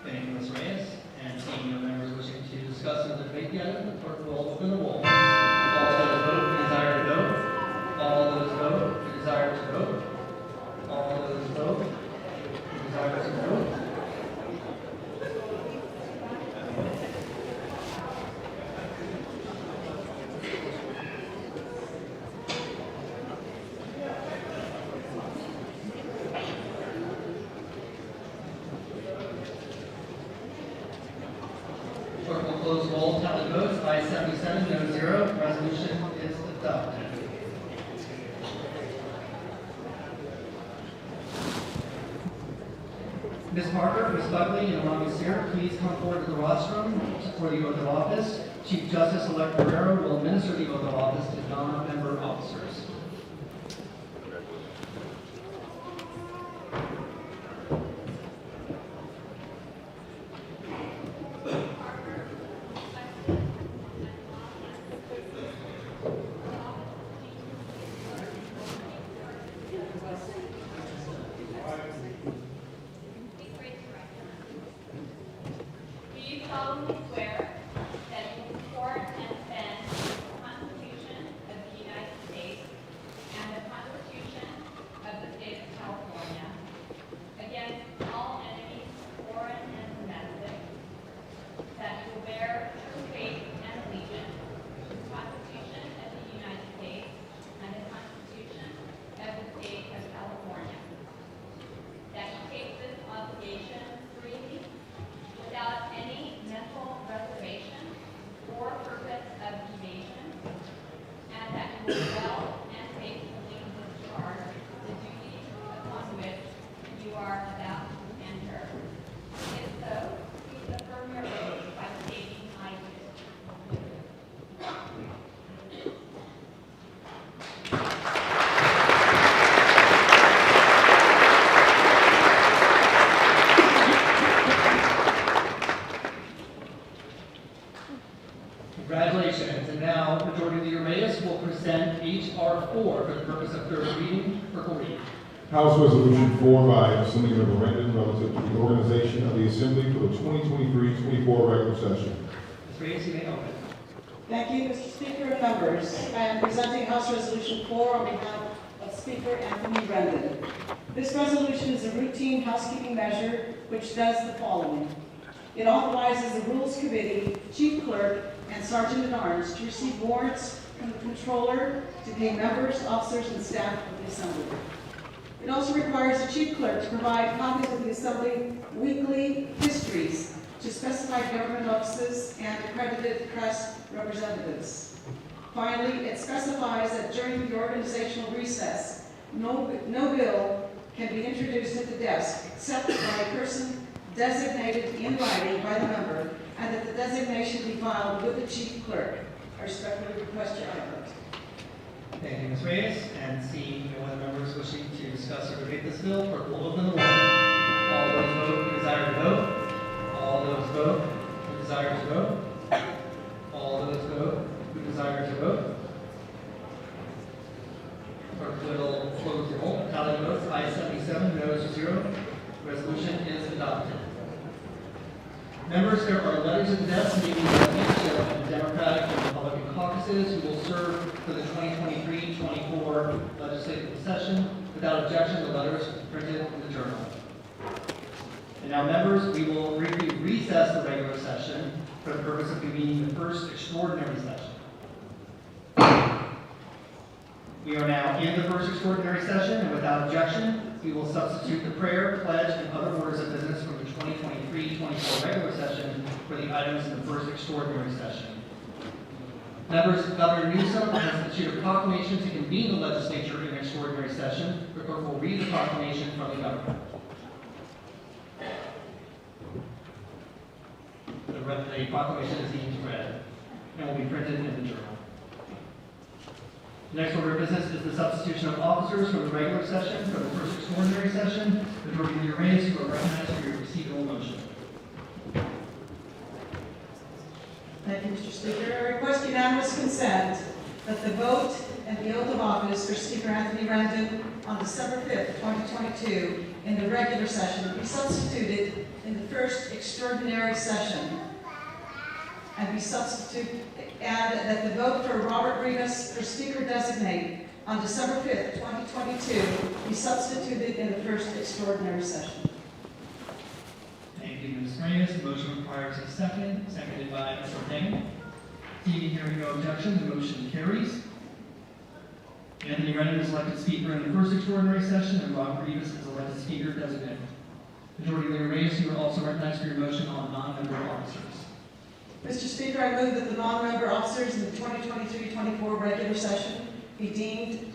Thank you, Ms. Reyes. And seeing no members wishing to discuss or debate the item, the clerk will open the roll. All those vote who desire to vote. All those vote who desire to vote. All those vote who desire to vote. Tallied votes, ayes 77, no 0. Resolution is adopted. Ms. Parker, Ms. Buckley, and Ron Sear, please come forward to the rostrum for the oath of office. Chief Justice-elect Guerrero will administer the oath of office to non-member officers. Do you solemnly swear that you will support and defend the Constitution of the United States and the Constitution of the State of California against all enemies, foreign and domestic, that you will bear true faith and allegiance to the Constitution of the United States and the Constitution of the State of California, that you take this obligation freely without any mental reservation or purpose of evasion, and that you will well and faithfully discharge the duties upon which you are about to enter. If so, please affirm your oath by stating I do. Congratulations. And now, Majority Leader Reyes will present H.R. 4 for the purpose of third reading for reading. House Resolution 4 by Assemblymember Rendon relative to the organization of the Assembly for the 2023-24 regular session. Ms. Reyes, you may open. Thank you, Mr. Speaker and members. I am presenting House Resolution 4 on behalf of Speaker Anthony Rendon. This resolution is a routine housekeeping measure which does the following. It authorizes the Rules Committee, Chief Clerk, and Sergeant-at-Arms to receive warrants from the Controller to pay members, officers, and staff of the Assembly. It also requires the Chief Clerk to provide copies of the Assembly weekly histories to specified government offices and accredited press representatives. Finally, it specifies that during the organizational recess, no bill can be introduced at the desk except by a person designated in writing by the member, and that the designation be filed with the Chief Clerk. I respectfully request your vote. Thank you, Ms. Reyes. And seeing no other members wishing to discuss or debate this bill, clerk will open the roll. All those vote who desire to vote. All those vote who desire to vote. All those vote who desire to vote. Clerk will close the roll. Tally votes, ayes 77, noes 0. Resolution is adopted. Members, there are letters of death naming the of the Democratic and Republican caucuses who will serve for the 2023-24 legislative session. Without objection, the letters are printed in the journal. And now, members, we will briefly recess the regular session for the purpose of convening the first extraordinary session. We are now in the first extraordinary session, and without objection, we will substitute the prayer, pledge, and other orders of business from the 2023-24 regular session for the items in the first extraordinary session. Members, Governor Newsom has issued a proclamation to convene the legislature in an extraordinary session. The clerk will read the proclamation from the governor. The proclamation is deemed read and will be printed in the journal. The next order of business is the substitution of officers from the regular session for the first extraordinary session. Majority Leader Reyes, you are recognized for your procedural motion. Thank you, Mr. Speaker. I request unanimous consent that the vote and the oath of office for Speaker Anthony Rendon on December 5th, 2022 in the regular session be substituted in the first extraordinary session and that the vote for Robert Rivas for Speaker Designate on December 5th, 2022 be substituted in the first extraordinary session. Thank you, Ms. Reyes. The motion requires a second, seconded by Ms. Ortega. Seeing and hearing no objection, the motion carries. Anthony Rendon is elected Speaker in the first extraordinary session, and Robert Rivas is elected Speaker Designate. Majority Leader Reyes, you are also recognized for your motion on non-member officers. Mr. Speaker, I move that the non-member officers in the 2023-24 regular session be deemed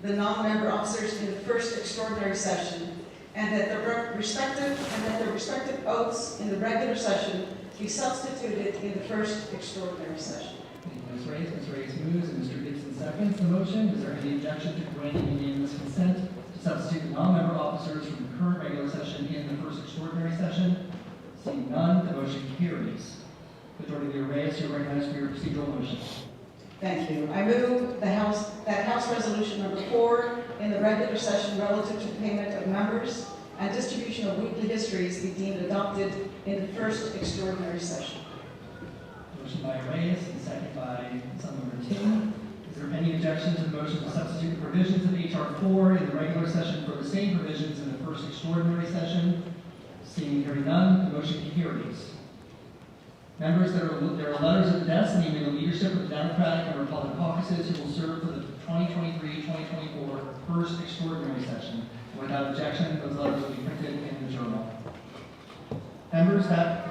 the non-member officers in the first extraordinary session, and that their respective oaths in the regular session be substituted in the first extraordinary session. Ms. Reyes. Ms. Reyes moves and Mr. Gibson seconds the motion. Is there any objection to granting unanimous consent to substitute the non-member officers from the current regular session in the first extraordinary session? Seeing none, the motion carries. Majority Leader Reyes, you're recognized for your procedural motion. Thank you. I move that House Resolution number 4 in the regular session relative to payment of members and distribution of weekly histories be deemed adopted in the first extraordinary session. Motion by Reyes and second by Councilmember Ting. Is there any objection to the motion to substitute the provisions of H.R. 4 in the regular session for the same provisions in the first extraordinary session? Seeing and hearing none, the motion carries. Members, there are letters at the desk naming the leadership of the Democratic and Republican caucuses who will serve for the 2023-2024 first extraordinary session. Without objection, those letters will be printed in the journal. Members, that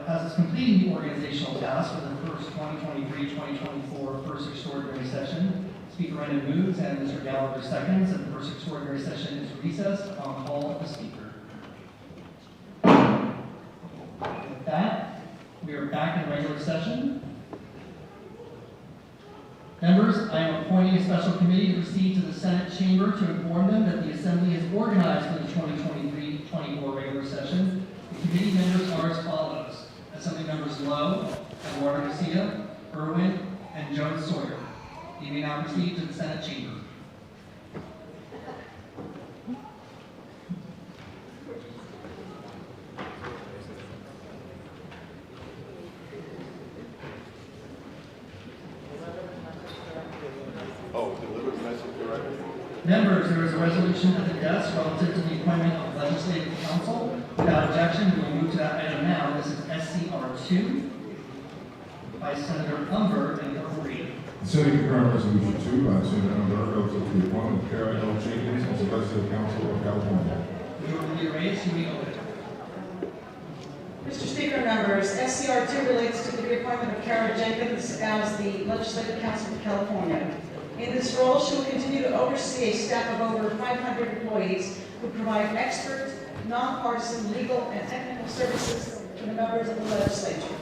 has us completing the organizational task for the first 2023-2024 first extraordinary session. Speaker Brennan moves and Mr. Gallagher seconds, and the first extraordinary session is recessed on call of the Speaker. With that, we are back in regular session. Members, I am appointing a special committee to proceed to the Senate chamber to inform them that the Assembly is organized for the 2023-24 regular session. The committee members are as follows: Assembly members Lowe, Eduardo Garcia, Irwin, and Jones Sawyer. You may now proceed to the Senate chamber. Members, there is a resolution at the desk relative to the appointment of legislative counsel. Without objection, we will move to that item now. This is SCR 2 by Senator Umber and her read. Considering concurrent resolution 2 by Senator Umber relative to the appointment of Kara L. Jenkins as the legislative counsel of California. Majority Leader Reyes, you may open. Mr. Speaker, members, SCR 2 relates to the reappointment of Kara Jenkins as the Legislative Counsel of California. In this role, she will continue to oversee a staff of over 500 employees who provide expert, nonpartisan legal and technical services to the members of the legislature.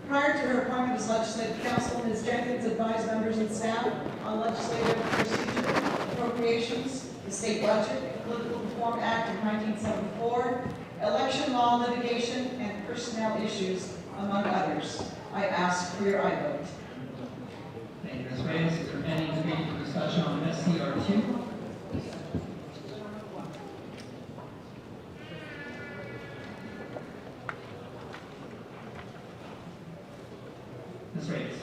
Prior to her appointment as Legislative Counsel, Ms. Jenkins advised members and staff on legislative procedure, appropriations, the state budget, Political Reform Act of 1974, election law litigation, and personnel issues, among others. I ask for your aye vote. Thank you, Ms. Reyes. Is there any debate or discussion on SCR 2? Ms. Reyes.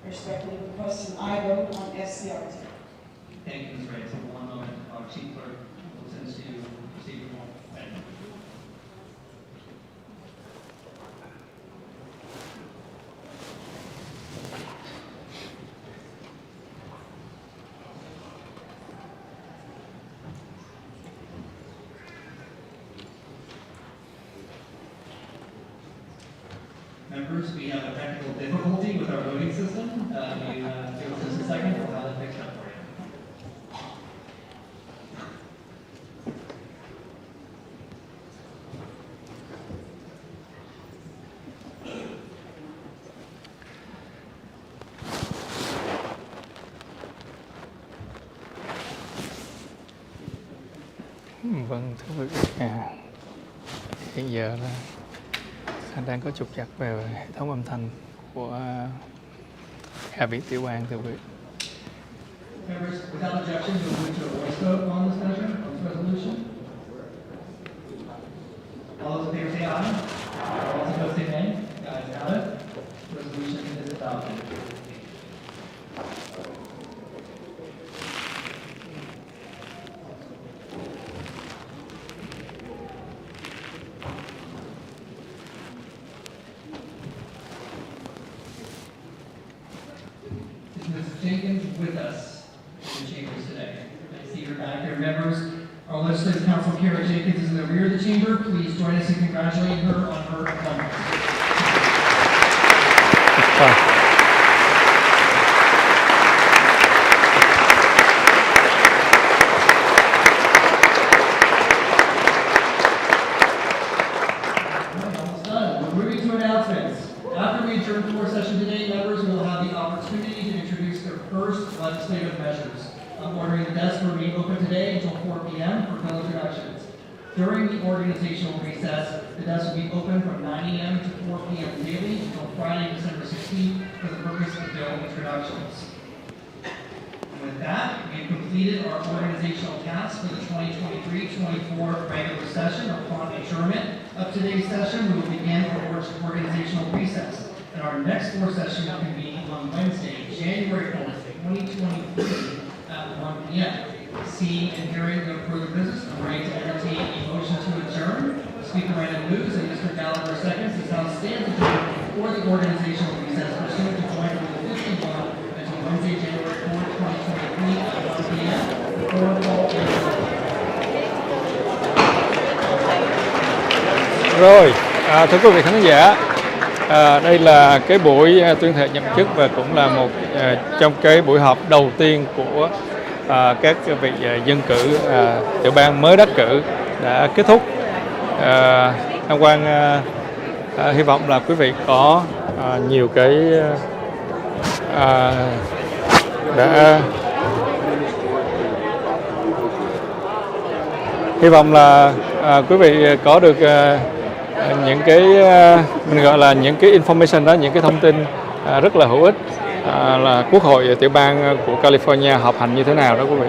I respectfully request an aye vote on SCR 2. Thank you, Ms. Reyes. In one moment, our Chief Clerk will send us to procedural. Thank you. Members, we have a technical difficulty with our voting system. Give us just a second, we'll have it fixed up for you. Vâng, thưa quý vị, hiện giờ là đang có trục trặc về hệ thống âm thanh của Hạ viện Tiểu bang, thưa quý vị. Members, without objection, we'll move to a voice vote on this measure, on this resolution. All those in favor say aye. All those opposed say nay. The ayes have it. The resolution is adopted. Mrs. Jenkins with us in the chambers today. I see her back there. Members, our Legislative Counsel Kara Jenkins is in the rear of the chamber. Please join us in congratulating her on her appointment. Rồi. Done. We're moving to announcements. After we adjourn the work session today, members will have the opportunity to introduce their first legislative measures. I'm ordering the desk to remain open today until 4 p.m. for bill introductions. During the organizational recess, the desk will be open from 9 a.m. to 4 p.m. daily until Friday, December 16th for the purpose of bill introductions. With that, we have completed our organizational tasks for the 2023-24 regular session. Upon adjournment of today's session, we will begin our organizational recess. And our next board session will convene on Wednesday, January 4th, 2023 at 1 p.m. Seeing and hearing no further business, I'm ready to entertain a motion to adjourn. Speaker Random moves and Mr. Gallagher seconds. This House stands adjourned for the organizational recess pursuant to Joint Rule 51 until Wednesday, January 4th, 2023 at 1 p.m. Roll call. Rồi, thưa quý vị khán giả, đây là cái buổi tuyên thệ nhậm chức và cũng là một trong cái buổi họp đầu tiên của các vị dân cử tiểu bang mới đắc cử đã kết thúc. Nam Quang hy vọng là quý vị có nhiều cái đã hy vọng là quý vị có được những cái mình gọi là những cái information đó, những cái thông tin rất là hữu ích là Quốc hội tiểu bang của California họp hành như thế nào đó quý vị.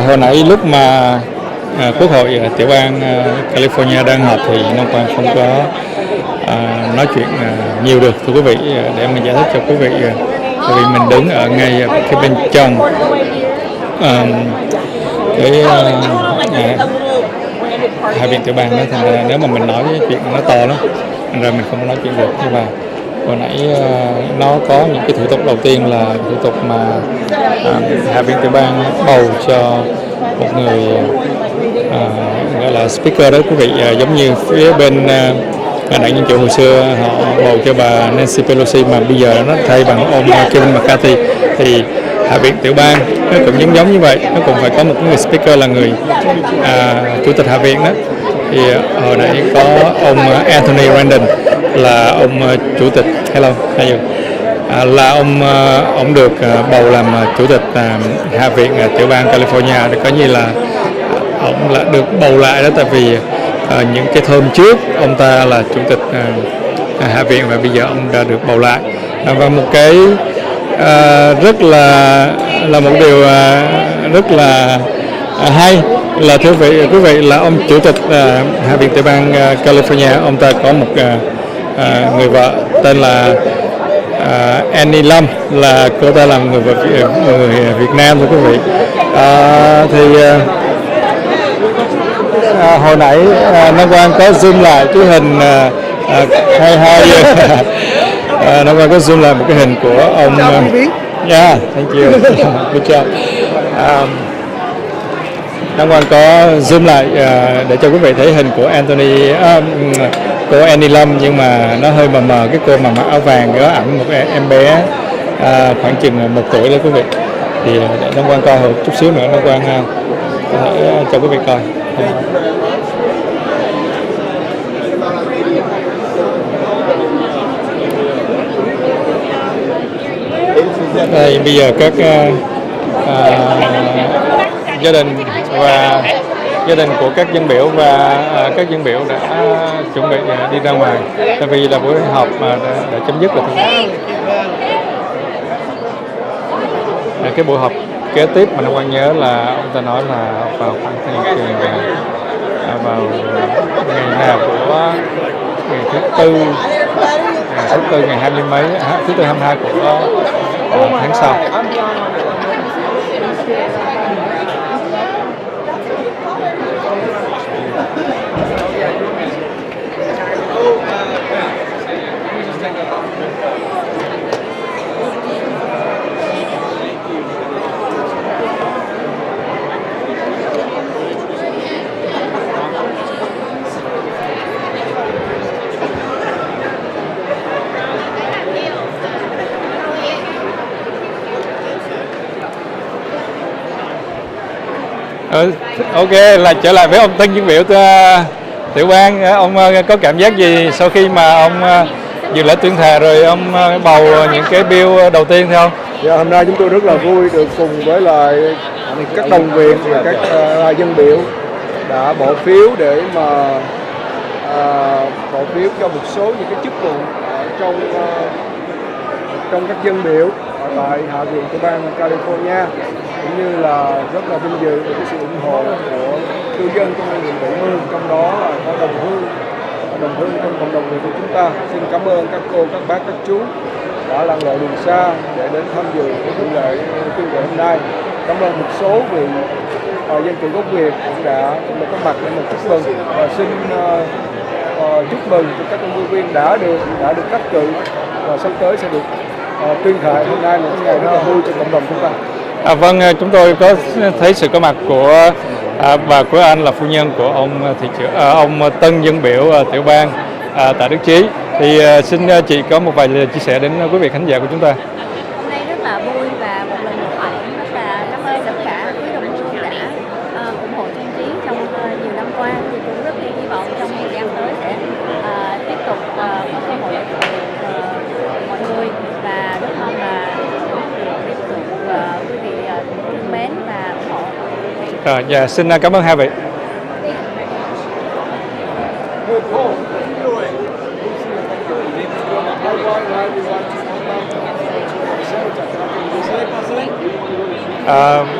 Hồi nãy lúc mà Quốc hội tiểu bang California đang họp thì Nam Quang không có nói chuyện nhiều được, thưa quý vị, để mình giải thích cho quý vị, bởi vì mình đứng ở ngay cái bên trong cái Hạ viện tiểu bang đó, thành ra nếu mà mình nói cái chuyện nó to lắm, thành ra mình không có nói chuyện được. Nhưng mà hồi nãy nó có những cái thủ tục đầu tiên là thủ tục mà Hạ viện tiểu bang bầu cho một người gọi là speaker đó quý vị, giống như phía bên đảng Dân Chủ hồi xưa họ bầu cho bà Nancy Pelosi mà bây giờ nó thay bằng ông Kevin McCarthy, thì Hạ viện tiểu bang nó cũng giống như vậy, nó cũng phải có một người speaker là người chủ tịch Hạ viện đó. Thì hồi nãy có ông Anthony Randon là ông chủ tịch, là ông được bầu làm chủ tịch Hạ viện tiểu bang California, thì coi như là ông là được bầu lại đó, tại vì những cái term trước ông ta là chủ tịch Hạ viện và bây giờ ông đã được bầu lại. Và một cái rất là một điều rất là hay là thưa quý vị là ông chủ tịch Hạ viện tiểu bang California, ông ta có một người vợ tên là Annie Lâm, là cô ta là người Việt Nam, thưa quý vị. Hồi nãy Nam Quang có zoom lại cái hình Nam Quang có zoom lại một cái hình của ông. Yeah, thank you. Good job. Nam Quang có zoom lại để cho quý vị thấy hình của cô Annie Lâm, nhưng mà nó hơi mờ cái cô mà mặc áo vàng có ảnh một em bé khoảng chừng 1 tuổi đó quý vị. Thì để Nam Quang coi một chút xíu nữa, Nam Quang có thể cho quý vị coi. Đây bây giờ các gia đình và gia đình của các dân biểu và các dân biểu đã chuẩn bị đi ra ngoài, tại vì là buổi họp mà đã chấm dứt rồi. Cái buổi họp kế tiếp mà Nam Quang nhớ là ông ta nói là vào khoảng vào ngày nào của ngày thứ tư ngày 20 mấy, thứ tư 22 của tháng sau. Ok, là trở lại với ông Tân Dân Biểu Tiểu Bang. Ông có cảm giác gì sau khi mà ông dự lễ tuyên thệ rồi ông bầu những cái bill đầu tiên theo ông? Dạ, hôm nay chúng tôi rất là vui được cùng với lại các đồng viện và các dân biểu đã bỏ phiếu để mà bỏ phiếu cho một số những cái chức vụ trong các dân biểu tại Hạ viện của bang California, cũng như là rất là vinh dự về cái sự ủng hộ của cư dân trong nghị viện 70, trong đó là có đồng hương trong cộng đồng người của chúng ta. Xin cảm ơn các cô, các bác, các chú đã lặn lội đường xa để đến tham dự cái buổi lễ tuyên thệ hôm nay. Cảm ơn một số vị dân cử gốc Việt cũng đã có mặt để mình chúc mừng, và xin chúc mừng cho các công tố viên đã được cắt cử và sắp tới sẽ được tuyên thệ. Hôm nay là một ngày rất là vui cho cộng đồng chúng ta. Vâng, chúng tôi có thấy sự có mặt của bà Quế Anh, là phu nhân của ông Tân Dân Biểu Tiểu Bang Tạ Đức Chí. Thì xin chị có một vài lời chia sẻ đến quý vị khán giả của chúng ta. Hôm nay rất là vui và một lần nữa cũng rất là cảm ơn tất cả quý đồng hương đã ủng hộ Tuyên Chí trong nhiều năm qua. Thì cũng rất hy vọng trong thời gian tới sẽ tiếp tục có cơ hội để phục vụ mọi người, và rất mong là tiếp tục quý vị thương mến và ủng hộ. Dạ, xin cảm ơn hai vị.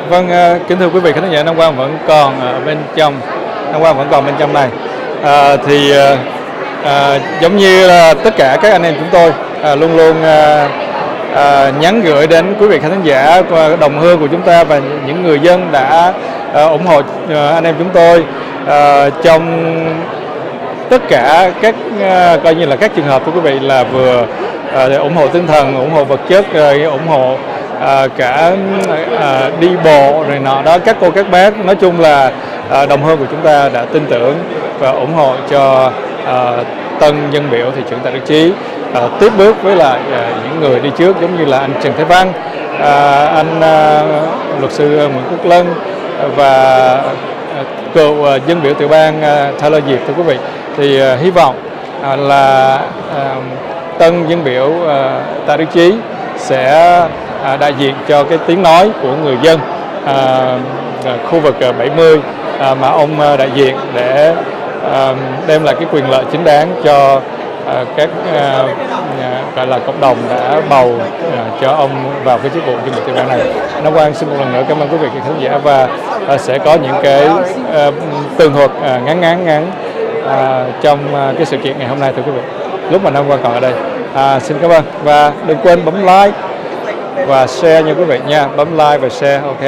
Vâng, kính thưa quý vị khán giả, Nam Quang vẫn còn ở bên trong, này. Giống như là tất cả các anh em chúng tôi luôn luôn nhắn gửi đến quý vị khán giả, đồng hương của chúng ta và những người dân đã ủng hộ anh em chúng tôi trong tất cả các coi như là các trường hợp, thưa quý vị, là vừa ủng hộ tinh thần, ủng hộ vật chất, ủng hộ cả đi bộ rồi nọ đó, các cô các bác. Nói chung là đồng hương của chúng ta đã tin tưởng và ủng hộ cho Tân Dân Biểu thị trưởng Tạ Đức Chí tiếp bước với lại những người đi trước, giống như là anh Trần Thế Văn, anh luật sư Nguyễn Quốc Lân và cựu dân biểu tiểu bang Tyler Diệp, thưa quý vị. Thì hy vọng là Tân Dân Biểu Tạ Đức Chí sẽ đại diện cho cái tiếng nói của người dân khu vực 70 mà ông đại diện, để đem lại cái quyền lợi chính đáng cho các gọi là cộng đồng đã bầu cho ông vào cái chức vụ dân biểu tiểu bang này. Nam Quang xin một lần nữa cảm ơn quý vị khán giả, và sẽ có những cái tường thuật ngắn trong cái sự kiện ngày hôm nay, thưa quý vị, lúc mà Nam Quang còn ở đây. Xin cảm ơn, và đừng quên bấm like và share nha quý vị nha, bấm like và share. Ok.